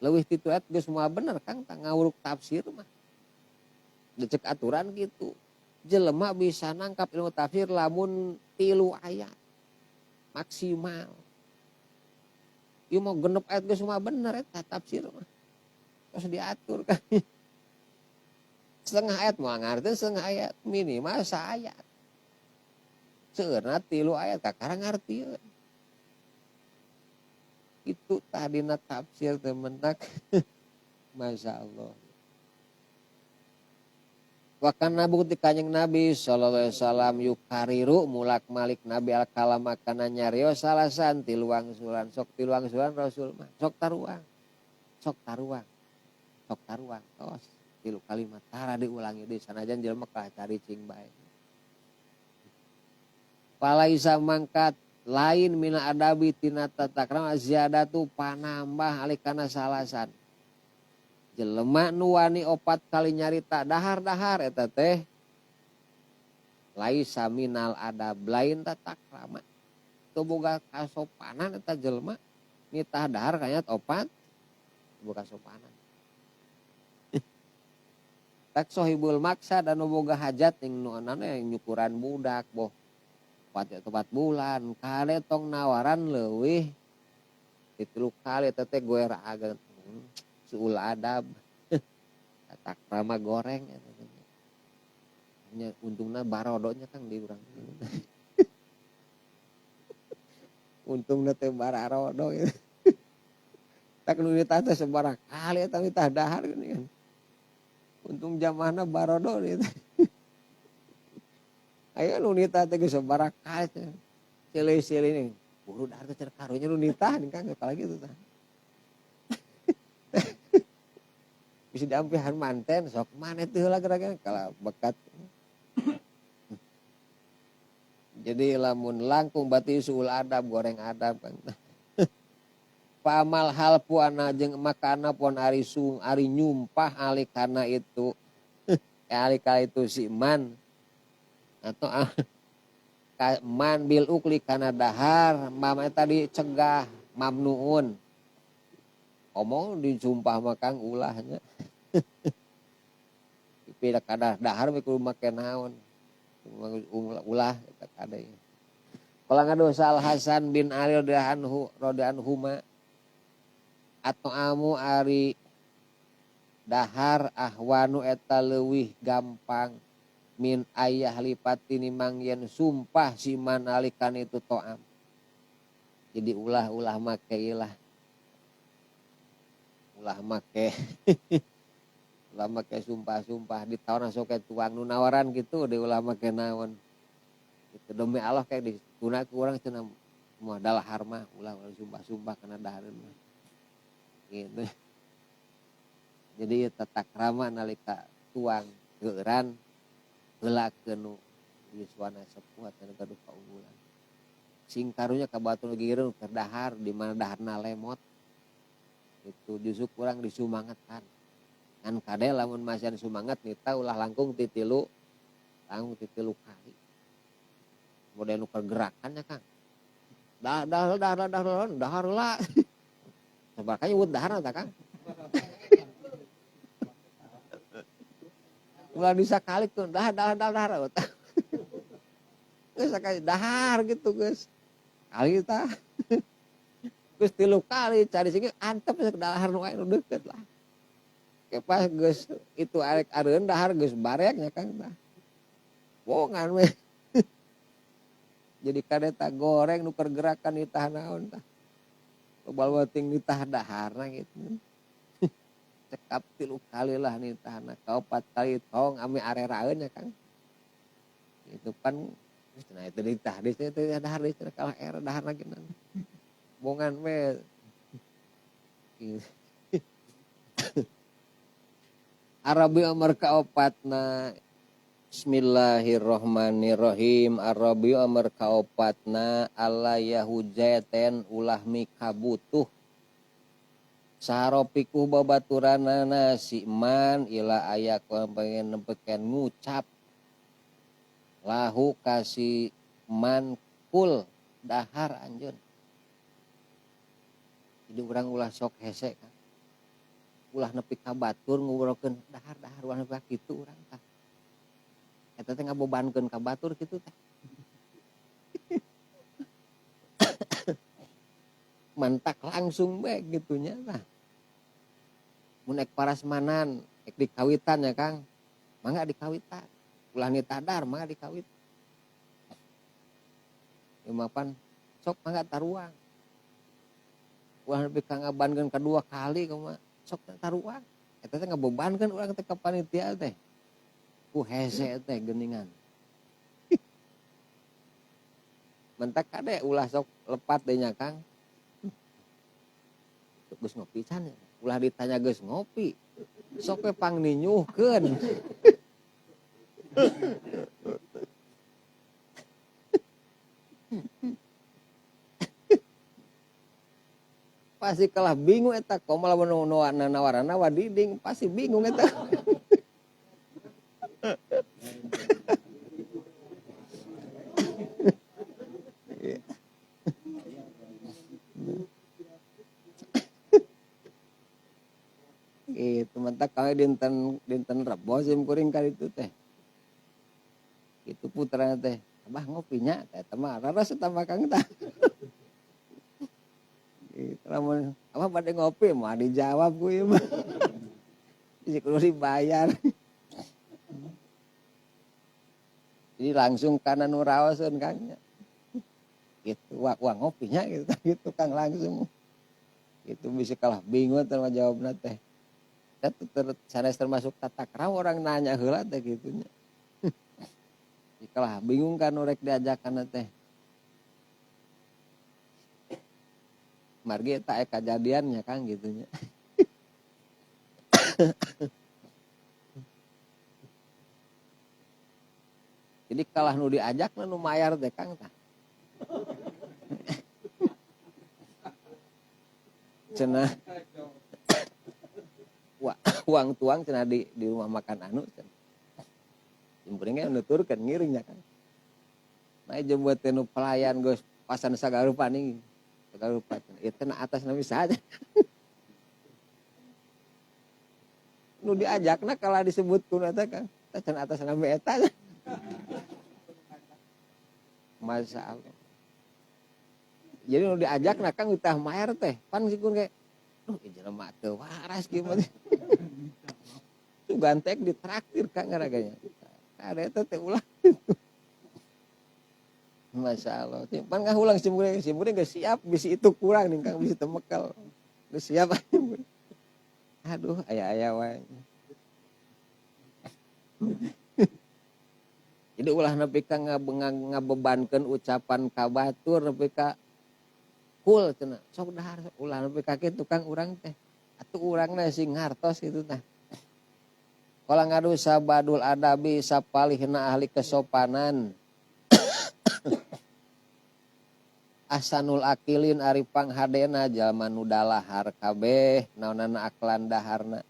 Leuwih ti 3 ayat geus moal bener Kang tah ngawuruk tafsir mah. Dicek aturan gitu. Jelema bisa nangkap ilmu tafsir lamun 3 ayat maksimal. Ieu mah genep ayat geus mah bener eta tafsir mah. Tos diatur kan. Setengah ayat moal ngartieun setengah ayat minimal saayat. Seueurna 3 ayat kakara ngartieun. Itu tadina tafsir teh mentak. Masyaallah. Wakana bukti kanjeng Nabi sallallahu alaihi wasallam yukariru mulak malik Nabi al kalam kana nyarios salasan 3 wangsulan sok 3 wangsulan Rasul mah sok taruang tos 3 kalimat tara diulangi deui sanajan jelema kalah cari cing bae. Palaisa mangkat lain mina adabi tina tatakram ziyadatu panambah alikana salasan. Jelema nu wani 4 kali nyarita dahar-dahar eta teh laisa minal adab lain tatakrama. Teu boga kasopanan eta jelema nitah dahar kanyat 4 boga kasopanan. Tak sohibul maksad anu boga hajat ning nu anana nyukuran budak boh 4 bulan kade tong nawaran leuwih di 3 kali eta teh goer ageun suul adab takrama goreng nya untungna barodonya Kang di urang untungna teh barodo tak nu ditah teh sabarang kali eta ditah dahar geuning kan untung jamahna barodo eta aya nu nitah teh geus sabarang kali teh silih-silih nih buru dahar teh cer karunya nu nitah nih Kang apalagi itu tah bisa diampihan manten sok mana teu heula gerak kalau bekat. Jadi lamun langkung berarti suul adab goreng adab kan. Pamal hal puana jeung makana puan ari nyumpah alikana itu alikana itu si man atau man bil ukli kana dahar mama tadi cegah mamnuun omong disumpah makang ulahnya pila kada dahar we kudu make naon ulah eta kada ya. Qala ngadosa Al Hasan bin Ali radhiyallahu ma atau amu ari dahar ahwanu eta leuwih gampang min ayah lipatini mangyen sumpah si manalikan itu to'am. Jadi ulah make ilah. Ulah make ulah make sumpah-sumpah di tahun sok tuang nu nawaran gitu di ulah make naon. Itu demi Allah kayak diguna ku urang cenah modal harmah ulah sumpah-sumpah kana dahareun mah. Gitu. Jadi tata krama nalika tuang geuran heulakeun nu yuswana sepuh anu gaduh kaunggulan. Sing karunya ka batur gireun keur dahar di mana daharna lemot. Itu justru kurang disumangetkan. Kan kade lamun masian sumanget nita ulah langkung titilu kali. Model nu pergerakannya Kang. Dahar lah. Sabarkanya wud dahar ta Kang. Ulah bisa kali tuh dahar. Geus sakali dahar gitu geus. Kali tah. Geus 3 kali cari sini antep ke dahar nu aya nu deukeut lah. Ke pas geus itu arek areun dahar geus bareknya Kang tah. Bohongan we. Jadi kadeta goreng nu pergerakan di tah naon tah. Loba ting di tah daharna gitu. Cekap 3 kali lah nih tahana ka 4 kali tong ame areraeun nya Kang. Itu pan nah itu di tah di teh dahar di kalah era dahar lagi nan. Bongan we. Arabi Umar kaopatna Bismillahirrahmanirrahim. Arabi Umar kaopatna alla yahujaten ulah mikabutuh saropiku babaturanana si man ila aya pengen nempekeun ngucap lahu kasih man kul dahar anjeun. Jadi urang ulah sok hese kan. Ulah nepi ka batur ngurokeun dahar ulah nepi ka kitu urang tah. Eta teh ngabebankeun ka batur kitu teh. Mantak langsung bae gitunya tah. Mun ek parasmanan, ek dikawitan ya Kang. Mangga dikawitan. Ulah nitadar mangga dikawit. Imapan sok mangga taruang. Ulah nepi ka ngabankeun kadua kali kumaha sok taruang. Eta teh ngabebankeun urang teh ka panitia teh. Ku hese teh geuningan. Mentak kade ulah sok lepat deui nya Kang. Geus ngopi can ya. Ulah ditanya geus ngopi. Sok we pang ninyuhkeun. Pasti kalah bingung eta komal lamun nawarana wadiding pasti bingung eta. Itu mentak kami dinten Rebo sim kuring kali itu teh. Itu putrana teh, "Abah ngopinya?" Eta mah raras eta makang tah. Gitu lamun "Abah bade ngopi?" Mah dijawab ku ieu mah. Isi kudu dibayar. Jadi langsung kana nu raoseun Kang nya. Gitu, wah ngopinya gitu Kang langsung. Itu bisa kalah bingung teh jawabna teh. Sanes termasuk tata krama orang nanya heula teh gitunya. Kalah bingung kan rek diajakan teh. Margi eta kajadiannya Kang gitunya. Jadi kalah nu diajak nu mayar teh Kang tah. Cenah uang tuang cenah di rumah makan anu cenah. Jempuringnya nuturkeun ngiringnya kan. Nah jembuat teh nu pelayan geus pasan sagarupa nih. Sagarupa cenah. Ieu teh na atas na bisa. Nu diajakna kala disebutkeun eta Kang. Teh cenah atas nami eta. Masyaallah. Jadi nu diajakna Kang utah mayar teh. Pan sikun ge duh jelema teu waras kieu mah. Tu gantek ditraktir Kang garaganya. Ada eta teh ulah. Masyaallah. Pan ngahulang simkuring geus siap bisi itu kurang nih Kang bisi teu mekel. Geus siap. Aduh aya-aya wae. Jadi ulah nepi ka ngabebankeun ucapan ka batur nepi ka kul cenah. Sok dahar ulah nepi ka kitu Kang urang teh. Atuh urangna sing ngartos kitu tah. Qala ngadu sabadul adabi sapalihna ahli kesopanan. Ahsanul akilin ari panghadena jalma nu dalahar kabeh naonana aklan daharna.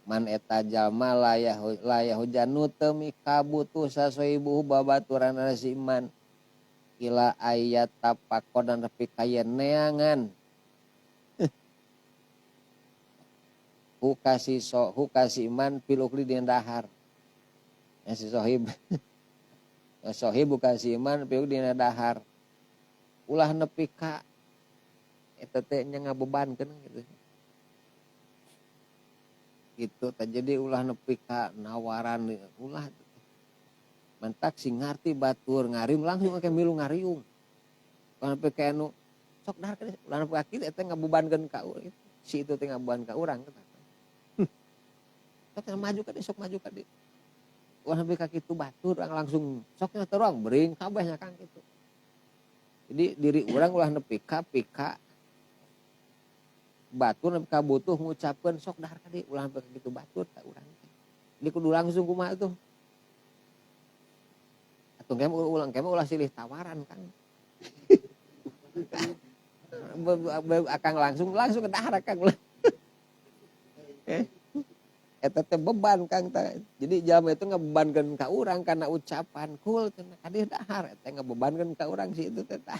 Man eta jalma layah hujanu teu mikabutuh sasoibuh babaturanna si iman. Ila ayat tapakodan nepi ka neangan. Hukasi iman pilukli dina dahar. Ya si sohib. Sohib hukasi iman pilukli dina dahar. Ulah nepi ka eta teh nya ngabebankeun gitu. Gitu tah jadi ulah nepi ka nawaran ulah mentak sing ngarti batur ngarim langsung ke milu ngariung. Ulah nepi ka anu sok dahar ka ulah nepi ka kitu eta ngabebankeun ka urang. Si itu teh ngabeban ka urang eta. Sok maju ka sok maju ka dieu. Ulah nepi ka kitu batur urang langsung sok nya terang beuring kabeh nya Kang kitu. Jadi diri orang ulah nepi ka pika batur nepi ka butuh ngucapkeun sok dahar ka dieu ulah nepi ka kitu batur ka urang. Jadi kudu langsung kumaha tuh. Atuh kemeh ulah silih tawaran Kang. Akang langsung ke dahar Kang. Eta teh beban Kang tah. Jadi jalma itu ngabebankeun ka urang kana ucapan kul cenah kadih dahar eta ngabebankeun ka urang si itu teh tah.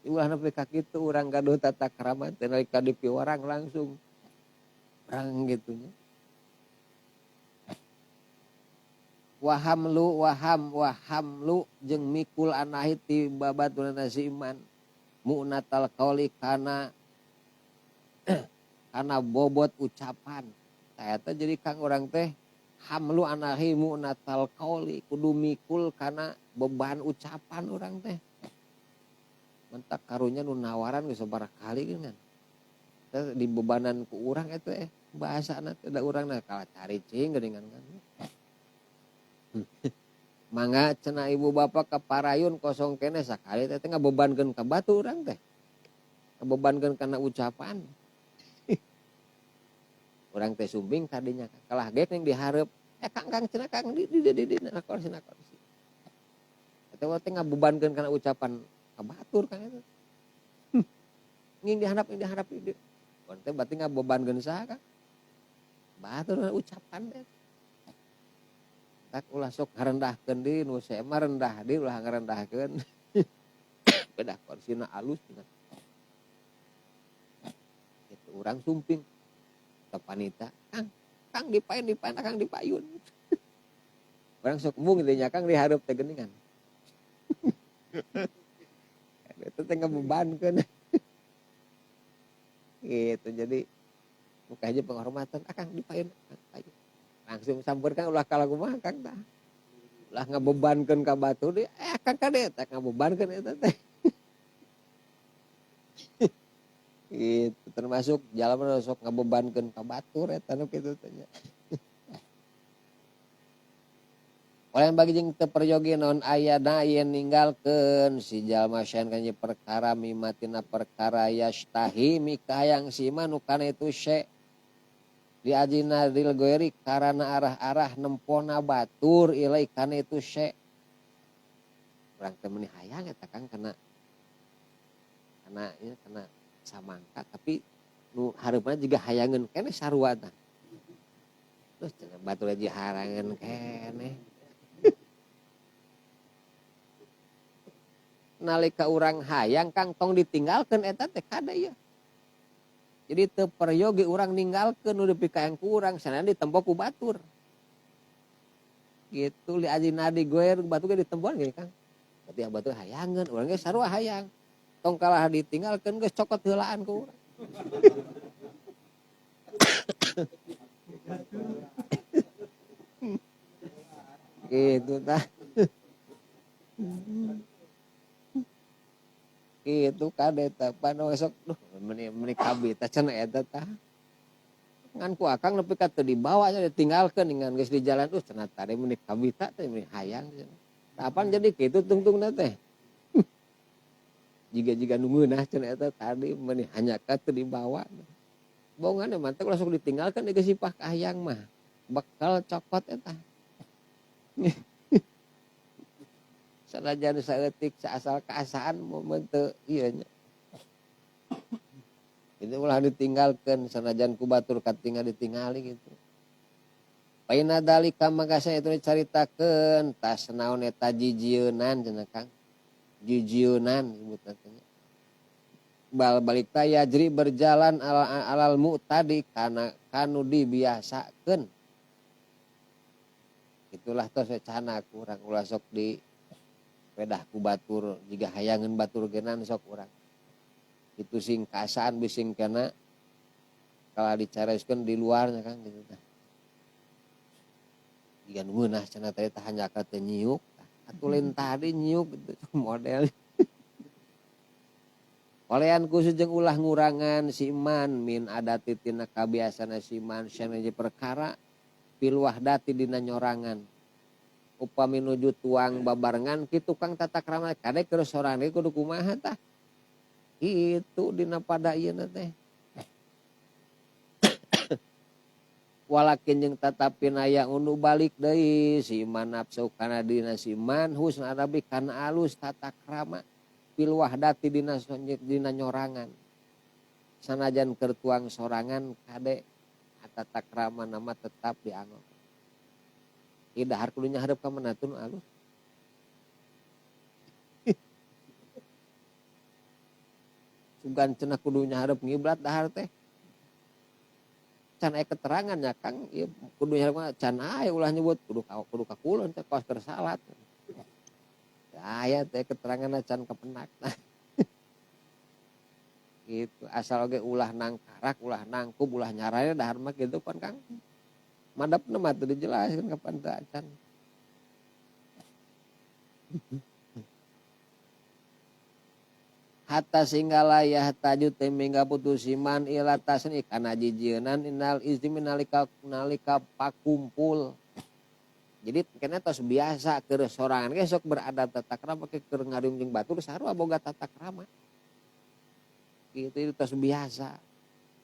Ulah nepi ka kitu urang gaduh tata krama teh nalika dipiwarang langsung perang gitu nya. Wahamlu jeung mikul anahi ti babaturanna si iman. Mu'natal qauli kana bobot ucapan. Eta jadi Kang urang teh hamlu anahi mu'natal qauli kudu mikul kana beban ucapan urang teh. Mentak karunya nu nawaran geus sabaraha kali geunan. Teh dibebanan ku urang eta bahasana teh da urangna kala caricing geuningan kan. Mangga cenah ibu bapak kaparayun kosong kene sakali teh ngabebankeun ka batu urang teh. Ngabebankeun kana ucapan. Urang teh sumbing tadinya kalah gek ning dihareup Kang cenah Kang di na kursi. Eta teh ngabebankeun kana ucapan ka batur Kang eta. Nging diharap ieu. Kon teh berarti ngabebankeun saha Kang? Batur ucapan teh. Tak ulah sok ngarendahkeun deui nu se mah rendah deui ulah ngarendahkeun. Beda korsina alus cenah. Itu urang sumping. Panita Kang dipayun Kang dipayun. Orang sok mung teh nya Kang dihareup teh geuningan. Eta teh ngabebankeun. Gitu jadi muka aja penghormatan Kang dipayun Kang payun. Langsung sampeur Kang ulah kala kumaha Kang tah. Ulah ngabebankeun ka batu deui Kang kade teh ngabebankeun eta teh. Gitu termasuk jalan sok ngabebankeun ka batur eta nu kitu teh nya. Oleh bagi jeung teu peryogi naon ayana yen ninggalkeun si jalma syaen kana perkara mimatina perkara yastahi mikayang si manu kana itu syai Di ajina dil goeri karena arah-arah nempona batur ilai kana itu syek. Urang teh meuni hayang eta Kang kena samangka tapi nu hareupna juga hayangeun keneh sarua tah. Terus cenah batur aja harangeun keneh. Nalika urang hayang Kang tong ditinggalkeun eta teh kada ya. Jadi teu peryogi urang ninggalkeun nu dipikaeng ku urang sanana ditempo ku batur. Gitu li ajina digoer batur ge ditempoan gini Kang. Berarti batur hayangeun urang ge sarua hayang. Tong kalah ditinggalkeun geus cokot heulaan ku urang. Gitu tah. Gitu kade teh panu esok duh meuni kabita cenah eta tah. Ngan ku akang nepi ka teu dibawa nya ditinggalkeun ngan geus di jalan cenah tadi meuni kabita teh meuni hayang. Kapan jadi kitu tungtungna teh. Jiga-jiga nu meunah cenah eta tadi meuni hanyaka teu dibawa. Bohongan mah teh langsung ditinggalkeun geus sipah ka hayang mah. Bekal cokot eta. Sanajan saeutik saasal kaasaan momen teu ieu nya. Itu ulah ditinggalkeun sanajan ku batur katingal ditingali gitu. Paina dalika magasa itu dicaritakeun tas naon eta jijieunan cenah Kang. Jijieunan disebutna teh. Bal balik teh yajri berjalan alal mu'tadi kana kanu dibiasakeun. Itulah tos cana kurang ulah sok di pedah ku batur jiga hayangeun batur genan sok urang. Itu sing kaasaan bising kana kala dicareskeun di luarnya Kang gitu tah. Jiga nu meunah cenah teh tah hanyaka teu nyiuk, atuh lain tadi nyiuk gitu model. Olean khusus jeung ulah ngurangan si iman min adati tina kabiasana si iman saneje perkara fil wahdati dina nyorangan. Upami nuju tuang babarengan kitu Kang tata krama kade keur sorang ge kudu kumaha tah. Itu dina pada ieu teh. Walakin jeung tatapin aya unu balik deui si iman nafsu kana dina si iman husna adabi kana alus tata krama fil wahdati dina nyorangan. Sanajan keur tuang sorangan kade tata krama nama tetap dianggap. Ieu dahar kudu nyaharep ka manatun alus. Sugan cenah kudu nyaharep ngiblat dahar teh. Can aya keterangannya Kang ieu kudu nyaharep can aya ulah nyebut kudu ka kulon teh kaos keur salat. Aya teh keteranganna can kapenak. Gitu asal oge ulah nangkarak, ulah nangkub, ulah nyaraya dahar mah kitu kan Kang. Madepna mah teu dijelaskeun kapan teu acan. Hatta singgala ya taju teh mingga putus iman ila tasni kana jijieunan innal izmi nalika pakumpul. Jadi kena tos biasa keur sorangan ge sok berada tata krama ke keur ngariung jeung batur sarua boga tata krama. Gitu itu tos biasa.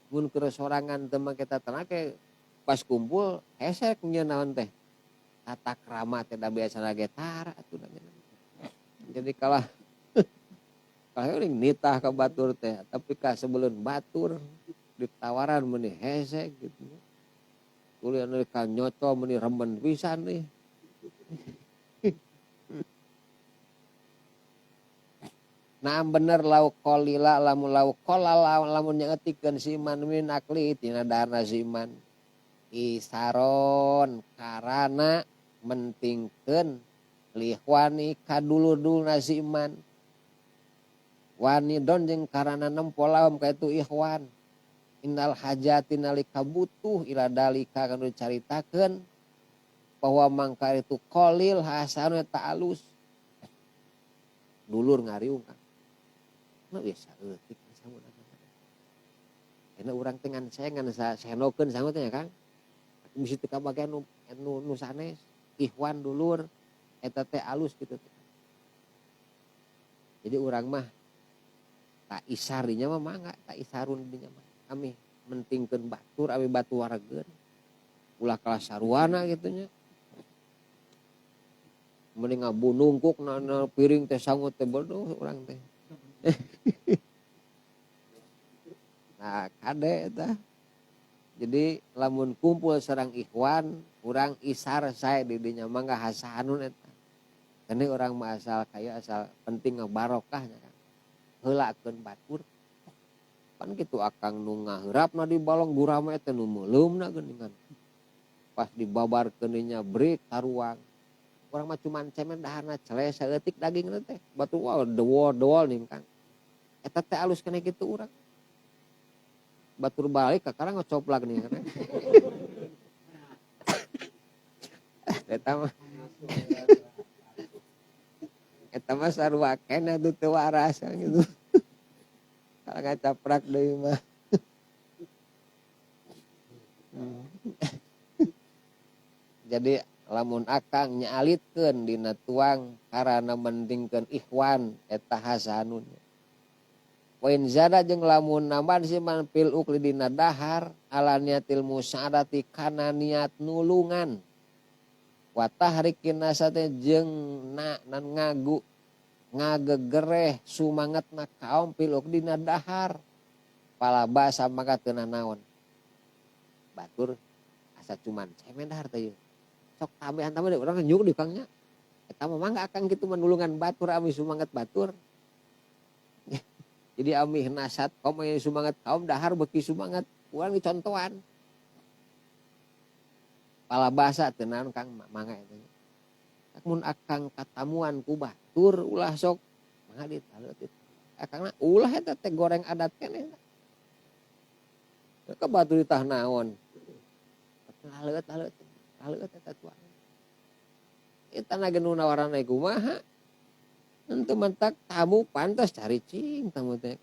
Mun keur sorangan teu make tata ke pas kumpul hesek nyeun naon teh. Tata krama teh da biasana ge tara atuh. Jadi kalah euring nitah ka batur teh tapi ka sebelum batur ditawaran meuni hesek gitu. Kuliah nu ka nyoco meuni remen pisan nih. Nah bener lau kolila lamun lau kolala lamun nyaetikeun si iman min akli tina dahar si iman. Isaron karana mentingkeun lihwani kadulur-dulurna si iman. Wani don jeung karana nempo laum ka itu ikhwan. Innal hajati nalika butuh ila dalika kanu dicaritakeun bahwa mangka itu qalil hasanna ta alus. Dulur ngariung Kang. Nu biasa eutik samun. Ena urang teh ngan senokeun sangut teh Kang. Bisi teu kabagian nu sanes ikhwan dulur eta teh alus kitu teh. Jadi urang mah tak isar dinya mah mangga, tak isarun dinya mah. Kami mentingkeun batur abi batu waregen ulah kalah saruana gitu nya. Mending ngabunungkuk na piring teh sangut teh bodoh urang teh. Nah kade eta. Jadi lamun kumpul sareng ikhwan urang isar sae di dinya mangga hasanun eta. Ini orang mah asal kaya asal penting ngebarokahnya kan. Heulakeun batur. Kan gitu akang nu ngaheurapna di balong gurama eta nu meuleumna geuningan. Pas dibabarkeun nya breuk taruang. Urang mah cuman cemen daharna cele saeutik dagingna teh. Batu wah dewol-dewol nih Kang. Eta teh alus kene kitu urang. Batur balik kakarang ngocoplak nih kan. Eta mah eta mah sarua kene teu waras gitu. Kalau ngacaprak deui mah. Jadi lamun akang nyalitkeun dina tuang karana mentingkeun ikhwan eta hasanun. Wain zada jeung lamun nambahan si man fil ukli dina dahar ala niatil musaadati kana niat nulungan. Wa tahrikin nasate jeung nan ngagegereh sumangetna kaom fil ukli dina dahar. Pala basa maka teu naon. Batur asa cuman cemen dahar teh. Sok tambahan tambahan urang nyuk di kangnya. Eta mah mangga akang kitu manulungan batur ami sumanget batur. Jadi amih nasat kaum yang sumangat kaum dahar beki sumangat urang dicontohan. Pala basa teu naon Kang mangga eta. Mun akang katamuan ku batur ulah sok mangga ditaleutit. Akangna ulah eta teh goreng adat keneh. Ka batur ditah naon. Haleuet eta tuang. Eta nageun nawarana kumaha? Henteu mentak tamu pantas cari cing tamu teh.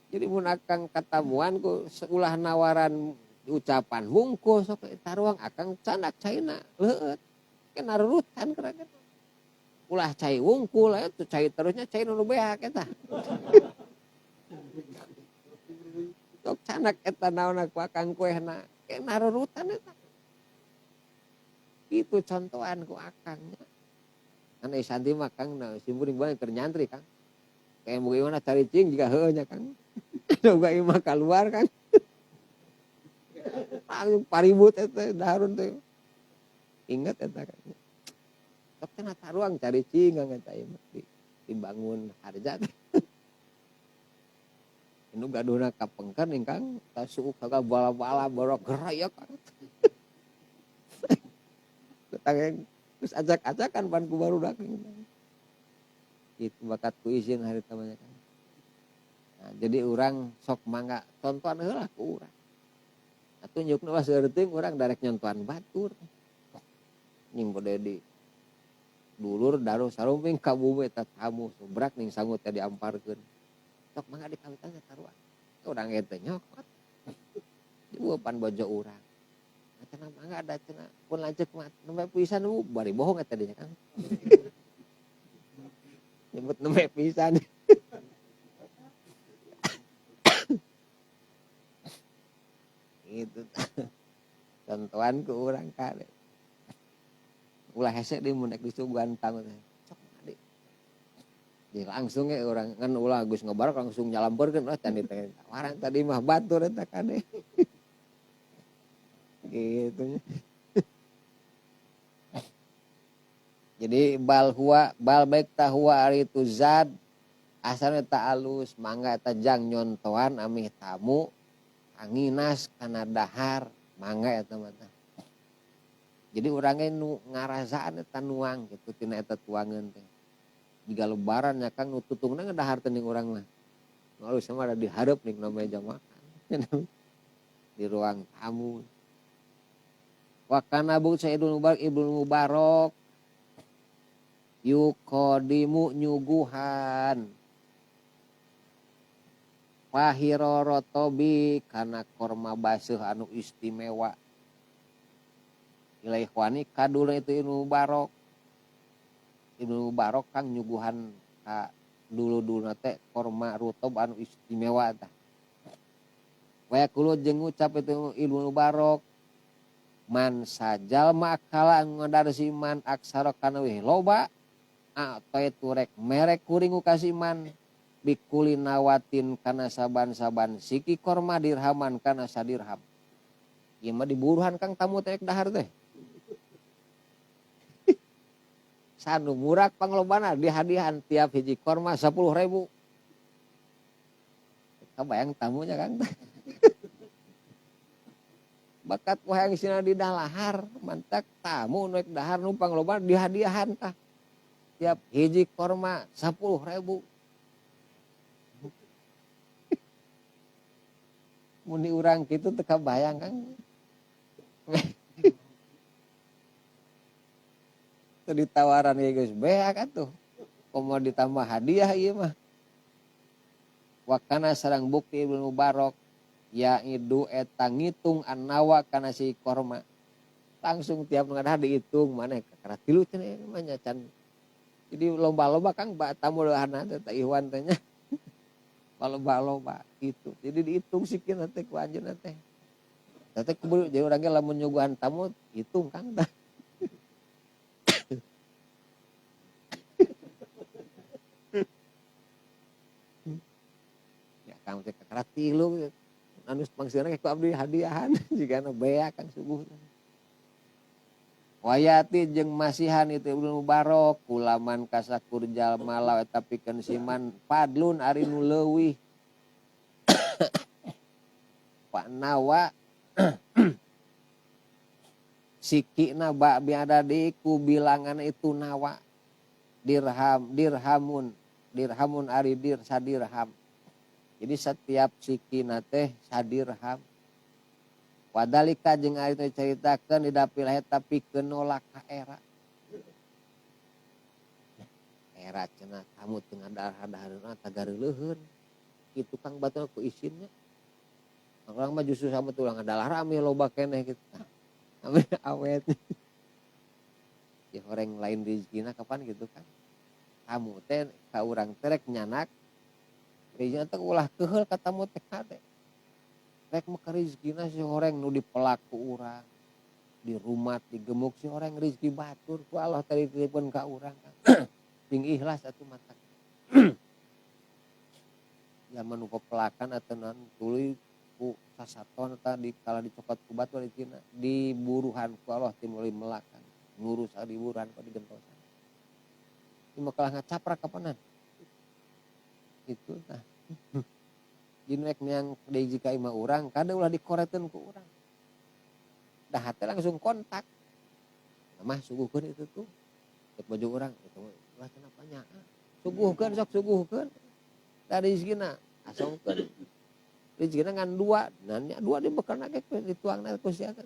Jadi mun akang katamuan ku ulah nawaran ucapan hungkul sok eta ruang akang canak caina leueut. Kan narurutan keraget. Ulah cai wungkul aya tuh cai terusnya cai nu beak eta. Sok canak eta naon ku akang kuehna ke narurutan eta. Itu contohan ku akangnya. Kan Santi mah Kang simpuring bae keur nyantri Kang. Kayak bagaimana cari cing jika heueuh nya Kang. Coba imah keluar Kang. Paribut eta daharun teh. Ingat eta Kang. Sok teh taruang cari cing Kang eta imah dibangun harja teh. Inu gaduhna kapengker ning Kang, tasuk kagak bala-bala borok gerayak Kang. Tetangga terus acak-acakan pan ku barudak. Itu bakat ku izin hari tamanya Kang. Nah, jadi orang sok mangga tonton heula ku urang. Atuh nyukna was seueuting urang darek nyontohan batur. Ning bode di dulur daru sarumping ka bumi eta tamu sobrak ning sangut teh diamparkeun. Sok mangga dikawitan eta ruang. Urang eta nyokot. Dibueupan bojo urang. Cenah mangga ada cenah pun lanceuk mah nembe pisan bari bohong eta dinya Kang. Nyebut nembe pisan. Itu contohan ku urang kade. Ulah hese di mun ek disuguhan tamu teh. Sok mangga di langsung ge urang ngan ulah geus ngabarok langsung nyalampeurkeun ulah can diteh. Warang tadi mah batur eta kade. Gitu. Jadi bal baik tahua ari itu zat asalna ta alus mangga eta jang nyontohan amih tamu anginas kana dahar mangga eta mah. Jadi urang ge nu ngarasaan eta nuang kitu tina eta tuangeun teh. Jiga lebaran nya Kang nu tutungna ngedahar teh ning urang mah. Nu alus mah ada dihareup ning meja makan. Di ruang tamu. Wa kana bu Sayyidul Mubarak Ibnu Mubarak yuqadimu nyuguhan pahiroro tobi kana korma baseuh anu istimewa ilai ikhwani kadul itu Ibnu Mubarak Kang nyuguhan ka dulu teh korma rutob anu istimewa tah. Waya kulo jeung ngucap itu ilmu barok man sajal makala ngadarsi man aksara kana we loba atau itu rek merek kuring kasih man bikuli nawatin kana saban-saban siki korma dirhaman kana sadirham. Ieu mah diburuhan Kang tamu teh dahar teh. Sanu murak panglobana dihadiahan tiap hiji korma 10.000. Kabayang tamunya Kang. Bakat wahang sina di dalahar mantak tamu naik dahar nu panglobana dihadiahan tah. Tiap hiji korma 10.000. Mun urang kitu teu kabayang Kang. Teu ditawaran ieu geus beak atuh. Komo ditambah hadiah ieu mah. Wakana sareng bukti Ibnu Mubarak ya idu eta ngitung annawa kana si korma. Langsung tiap ngadah dihitung maneh kakara 3 cenah mah nya can. Jadi lomba-lomba Kang tamu deuhana teh Iwan teh nya. Lomba-lomba gitu. Jadi dihitung sikina teh ku anjeunna teh. Teh kudu jadi urang ge lamun nyuguhan tamu hitung Kang tah. Ya Kang teh kakara 3 anu pangsieuna ku abdi hadiahan jigana beak Kang subuh. Wayati jeung masihan itu Ibnu Mubarak kulaman kasakur jalma law eta pikeun siman padlun ari nu leuwih Pak Nawa sikina ba biada di ku bilangan itu nawa dirhamun ari sadirham. Jadi setiap sikina teh sadirham. Wadalika jeung ari teh caritakeun didapil eta pikeun nolak ka era. Era cenah tamu teu ngadahar-daharna tagareuleuheun. Kitu Kang batur ku isinnya. Orang mah justru sama tulang adalah rame loba keneh gitu. Ame awet. Ya orang lain rezekina kapan gitu kan. Kamu teh ka urang teh rek nyanak. Rezekina teh ulah keheul ka tamu teh kade. Rek mah rezekina si horeng nu dipelaku urang. Di rumah digemuk si horeng rezeki batur ku Allah tadi dititipkeun ka urang kan. Sing ikhlas atuh mata. Zaman nu pelakan atuh naon tuluy ku sasaton eta kala dicokot ku batu di Cina diburuhan ku Allah timuli melakan ngurus ari buruhan ku digentosan. Ieu mah kalah ngacaprak kapanan. Itu tah. Jinek yang deui ka imah urang kada ulah dikorekeun ku urang. Dah teh langsung kontak. Mah suguhkeun itu tuh. Ket baju urang itu ulah kenapa nya. Suguhkeun sok suguhkeun. Tadi rezekina asongkeun. Rezekina ngan 2, nanya 2 dibekelna ge dituangna ku sia teh.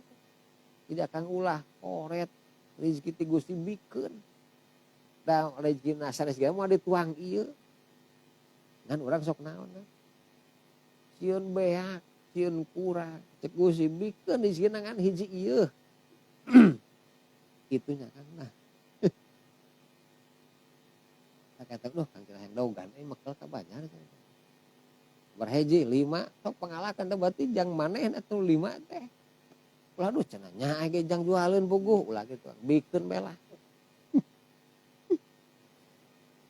Tidak akan ulah koret rezeki ti Gusti bikeun. Da rezekina sanes ge moal dituang ieu. Ngan urang sok naon kan. Sieun beak, sieun kurang, cek Gusti bikeun rezekina ngan hiji ieu. Kitunya kan nah. Kata duh Kang Kirah dogan mekel ka banjar. Berhiji 5 sok pangalakan teh berarti jang maneh atuh 5 teh. Ulah duh cenah nya ge jang jualeun puguh ulah kitu. Bikeun belah.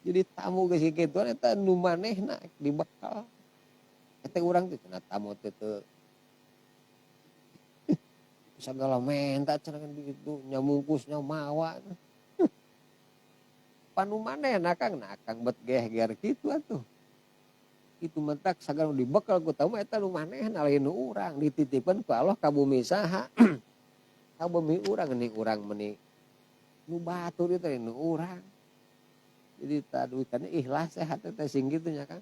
Jadi tamu geus kitu eta nu manehna dibekal. Eta urang teh cenah tamu teh teu sagala menta cenah kan begitu nya mungkus nya mawa. Panu manehna Kang nah Kang bet geher kitu atuh. Itu mentak sagala dibekal ku tamu eta nu manehna lain nu urang dititipkeun ku Allah ka bumi saha. Ka bumi urang geuning urang meuni nu batur ieu teh nu urang. Jadi taduikanna ikhlas sehat teh sing kitu nya Kang.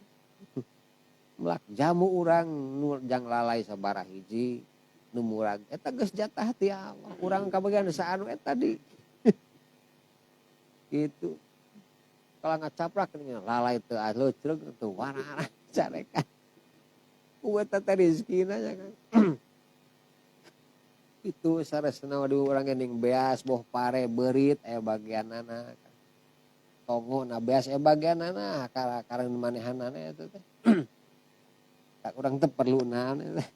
Melak jamu urang nu jang lalai sabaraha hiji nu murag eta geus jatah ti Allah. Urang kabagian saanu eta di. Gitu. Kalau ngacaprak lalai teu aleucreug teu warana carekan. Ku eta teh rezekina nya Kang. Itu saresna di urang geuning beas boh pare beurit aya bagianana. tongo na beas bagianana karena manehanana eta teh. Tak urang teu perlu naon teh.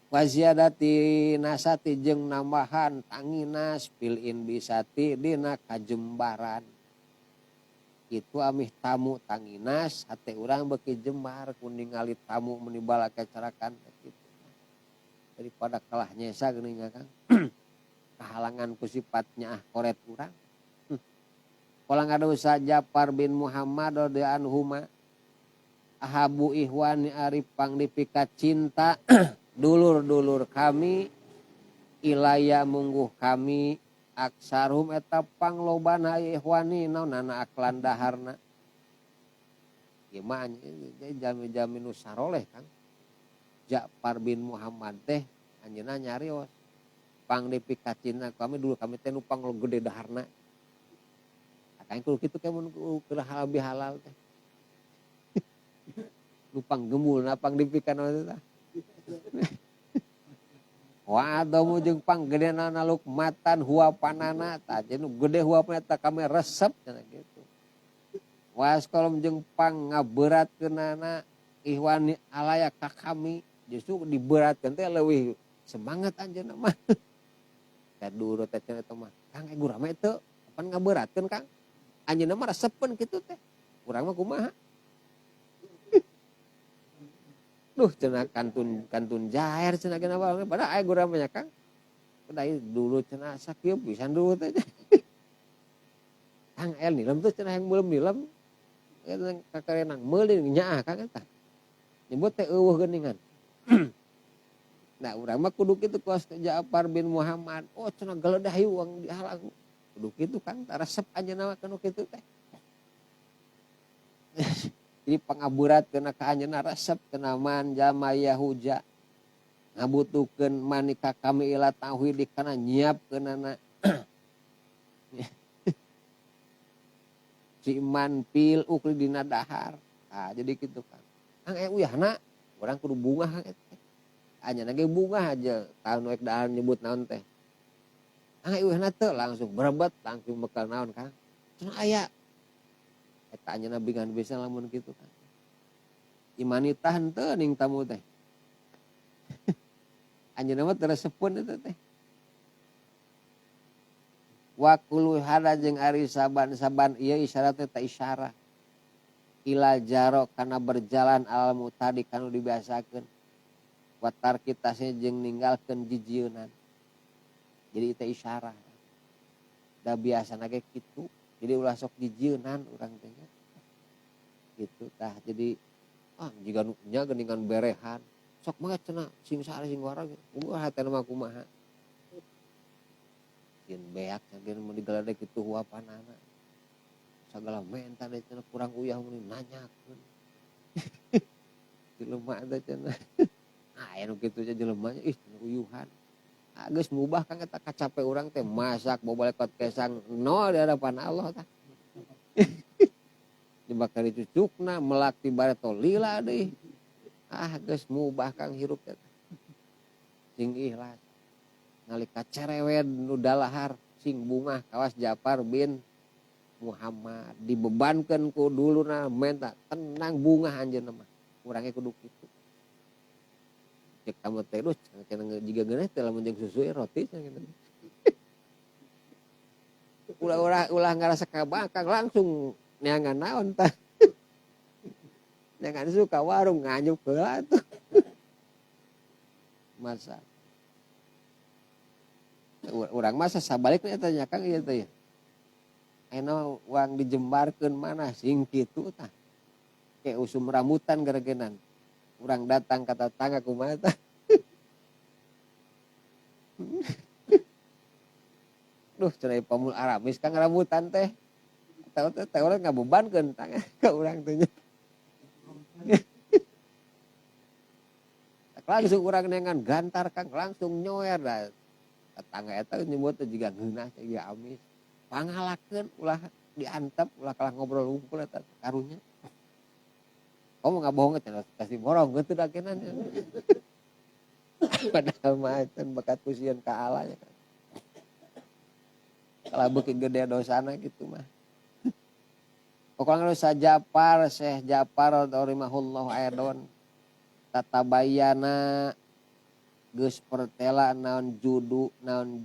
Waziyadati nasati jeung nambahan tanginas pilin bisati dina kajembaran. Itu amih tamu tanginas hate urang beuki jembar kun ningali tamu menibal kacarakan kitu. Daripada kalah nyesa geuning Kang. Kehalangan ku sifatnya koret urang. Qala ngadosa Ja'far bin Muhammad radhiyallahu anhuma ahabu ihwani ari pangdipikat cinta dulur-dulur kami ilaya mungguh kami aksarum eta panglobana ihwani naonana aklan daharna. Ieu mah jami-jami nu saroleh Kang. Ja'far bin Muhammad teh anjeunna nyarios pangdipikat cinta kami dulu kami teh nu panglo gede daharna. Akang kudu kitu ke mun halal bihalal teh. Nu panggembulna pangdipikan teh. Wa adamu jeung panggedeana lukmatan huapanana tah jeung gede huapna eta kami resep cenah kitu. Waskolom jeung pangaberatkeunana ihwani alaya ka kami justru diberatkeun teh leuwih semangat anjeunna mah. Kadurut teh cenah eta mah. Kang gurang mah teu pan ngaberatkeun Kang. Anjeunna mah resepkeun kitu teh. Urang mah kumaha? Duh cenah kantun jaher cenah kenapa padahal aya gurang mah Kang. Padahal dulu cenah sakieu pisan dulu teh. Kang el nilem tuh cenah yang belum nilem. Eta kakarenang meulin nyaah Kang eta. Nyebut teh eueuh geuningan. Nah urang mah kudu kitu kuas Ja'far bin Muhammad. Oh cenah geledah ieu uang dihalang. Kudu kitu Kang tah resep anjeunna mah kanu kitu teh. Jadi pangaburat kena ka anjeunna resep kena man jamaya huja. Ngabutuhkeun manika kami ila tauhid kana nyiapkeunana. Si iman pil ukli dina dahar. Ah jadi kitu Kang. Kang uyahna urang kudu bungah Kang eta. Anjeunna ge bungah aja tahu noek dahar nyebut naon teh. Kang uyahna teu langsung berebet langsung bekal naon Kang. Cenah aya eta anjeunna bingan bisa lamun kitu Kang. Imanitah henteu ning tamu teh. Anjeunna mah teu resepun eta teh. Wa kullu hada jeung ari saban-saban ieu isyarat eta isyarah. Ila jaro kana berjalan al mutadi kanu dibiasakeun. Wa tarki tasnya jeung ninggalkeun jijieunan. Jadi itu isyarah. Da biasana ge kitu. Jadi ulah sok jijieunan urang teh nya. Gitu tah. Jadi jika nya geuningan berehan. Sok mah cenah sing sare sing warag. Umur hatena mah kumaha. Yen beak sageun mun digaledek kitu huapanana. Sagala menta teh cenah kurang uyah mun nanyakeun. Jelema teh cenah. Aya nu kitu nya jelema nya uyuhan. Geus mubah Kang eta kacape urang teh masak bawa lekot kesang nol di hadapan Allah tah. Dibakar cucukna melak ti bareto lila deui. Geus mubah Kang hirup teh. Sing ikhlas. Nalika cerewet nu dalahar sing bungah kawas Ja'far bin Muhammad dibebankeun ku dulurna menta tenang bungah anjeunna mah. Urang ge kudu kitu. Cek tamu teh terus cenah jiga geuneh teh lamun jeung susu roti cenah kitu. Ulah ngarasa kabakang langsung neangan naon tah. Neangan suka warung nganyuk heula tuh. Masa urang mah sabalikna eta nya Kang ieu teh. Eno uang dijembarkeun mana sing kitu tah. Ke usum rambutan garagenan. Urang datang ka tetangga kumaha tah. Duh cenah pamul aramis Kang rambutan teh. Tahu teh urang ngabebankeun tangga ka urang teh nya. Langsung urang nengan gantar Kang langsung nyoer dah. Tetangga eta nyebut juga ngeunah teh amis. Pangalakeun ulah diantep ulah kalah ngobrol hungkul eta karunya. Kamu ngabohong cenah kasih borong gitu dakenan. Padahal mah bakat pusieun ka Allah nya. Kalau beuki gede dosana gitu mah. Pokoknya nu sajapar Syekh Japar rahimahullah aidon tatabayana geus pertela naon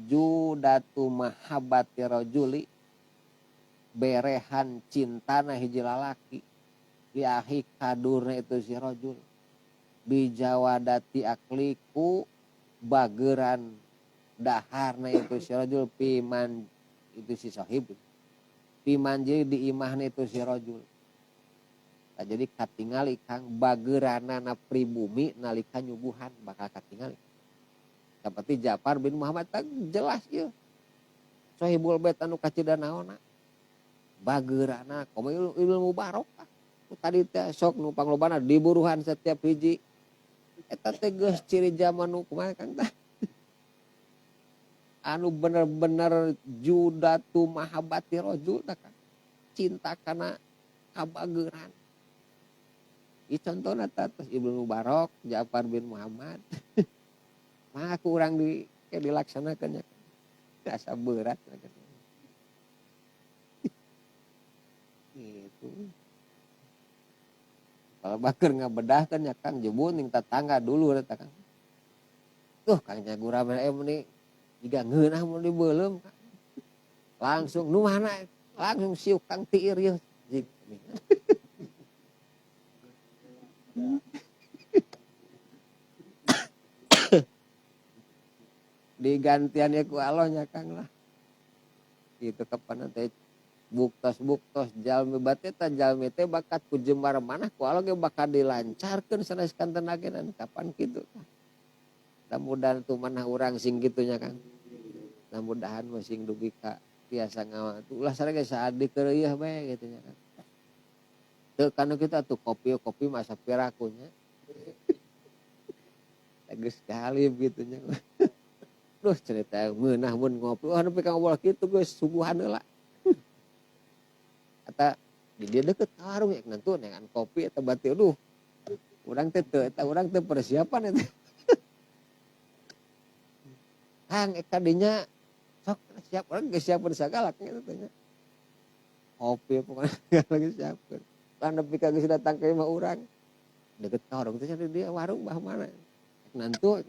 judatu mahabbati rajuli berehan cintana hiji lalaki li akhi kadurna itu si rajul bijawadati akliku bageran daharna itu si rajul piman itu si sahib piman jadi di imahna itu si rajul. Nah, jadi katingali kang bageranana pribumi nalika nyuguhan bakal katingali seperti Ja'far bin Muhammad tak jelas ieu sahibul bait anu kacida naonna bageurana komo ilmu barokah tadi teh sok nu panglobana diburuhan setiap hiji eta teh geus ciri zaman nu kumaha Kang tah anu bener-bener judatu mahabbati rajul tah Kang cinta kana kabageuran ieu contona tah Ibnu Mubarak Ja'far bin Muhammad mah aku urang dilaksanakeun nya asa berat gitu. Kalau bakeur ngabedah kan ya Kang jebun ning tetangga dulu eta Kang. Tuh Kang Jagura mah meni jiga ngeunah mun dibeulem Kang. Langsung nu mana langsung siuk Kang Tiir ieu. Digantiannya ku Allah nya Kang lah. Gitu kapan teh buktos jalmi bate ta jalmi teh bakat ku jembar manah ku Allah ge bakal dilancarkeun saneskan tenagenan kapan kitu mudah-mudahan tu manah urang sing kitu nya Kang mudah-mudahan mah sing dugi ka tiasa ngawa ulah sareng ge saadi keur ieu bae kitu nya Kang teu kana kita tuh kopi masa piraku nya geus kahalib kitu nya duh cerita meunah mun ngopi nepi ka ngobrol kitu geus suguhan heula eta di dia deket warung ya nantu dengan kopi eta bati aduh urang teh teu eta urang teh persiapan eta Kang eka dinya sok siap urang geus siapeun sagala kitu teh nya kopi pokona lagi siapkeun lan nepi ka geus datang ka imah urang deket ka warung teh di dia warung bah mana nantu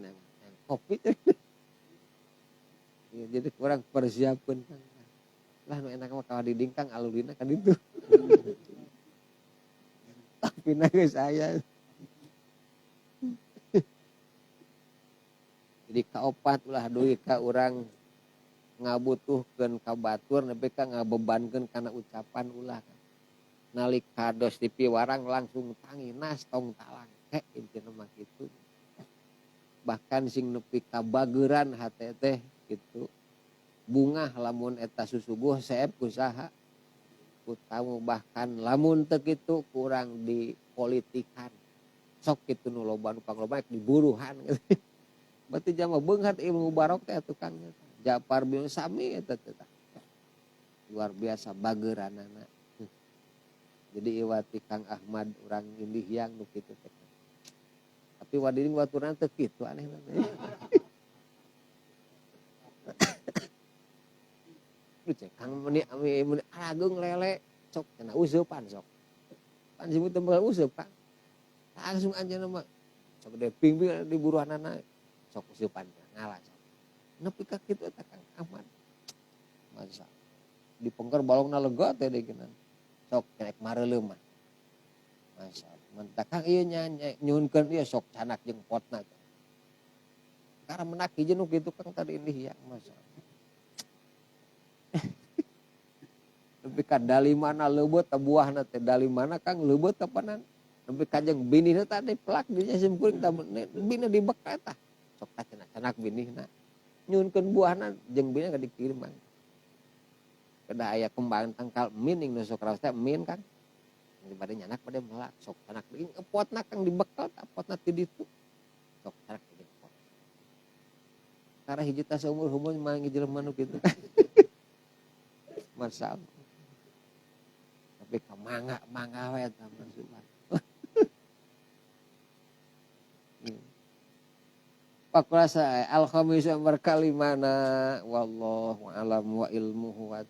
kopi teh ya, jadi urang persiapeun Kang lah nu enak mah kawa didingkang alulina kan itu tapi naga saya jadi kaopat ulah duit ka urang ngabutuhkeun ka batur nepi ka ngabebankeun kana ucapan ulah nalika dos di piwarang langsung tangi nas tong talang intina mah kitu bahkan sing nepi ka bageuran hate teh kitu bunga lamun eta susuguh seep kusaha ku tamu bahkan lamun teu kitu kurang dipolitikan sok kitu nu loba nu pangloba diburuhan berarti jama beunghar Ibnu Mubarak teh tukangnya Ja'far bin Sami eta teh luar biasa bageuranana jadi iwati Kang Ahmad urang indih yang nu kitu teh tapi wadiring waturan teu kitu anehna Kang meni alagung lele sok cenah useupan sok pan disebut tembel useup Kang langsung anjeunna mah sok de ping-ping di buruhanana sok useupan ngalah sok nepi ka kitu eta Kang Ahmad masa dipengker balongna lega teh degenan sok cenah mareuleum mah masa mentak Kang ieu nya nyuhunkeun ieu sok canak jeung potna karena menak hiji nu kitu Kang tadi indih ya masa nepi ka dali mana leubeut buahna teh dali mana Kang leubeut kapanan nepi ka jeung binihna tadi pelak dinya simkuring tah bina dibekal tah sok tah canak binihna nyuhunkeun buahna jeung binihna ka dikirim Mang kedah aya kembang tangkal min ing nu sok raos teh min Kang dibade nyanak bade melak sok canak ing potna Kang dibekal tah potna ti ditu sok canak di pot karena hiji tah seumur-umur mah jelema nu kitu masalah tapi ka mangga we eta maksudna Pakurasa al khamisu amar kalimana wallahu alam wa ilmuhu wa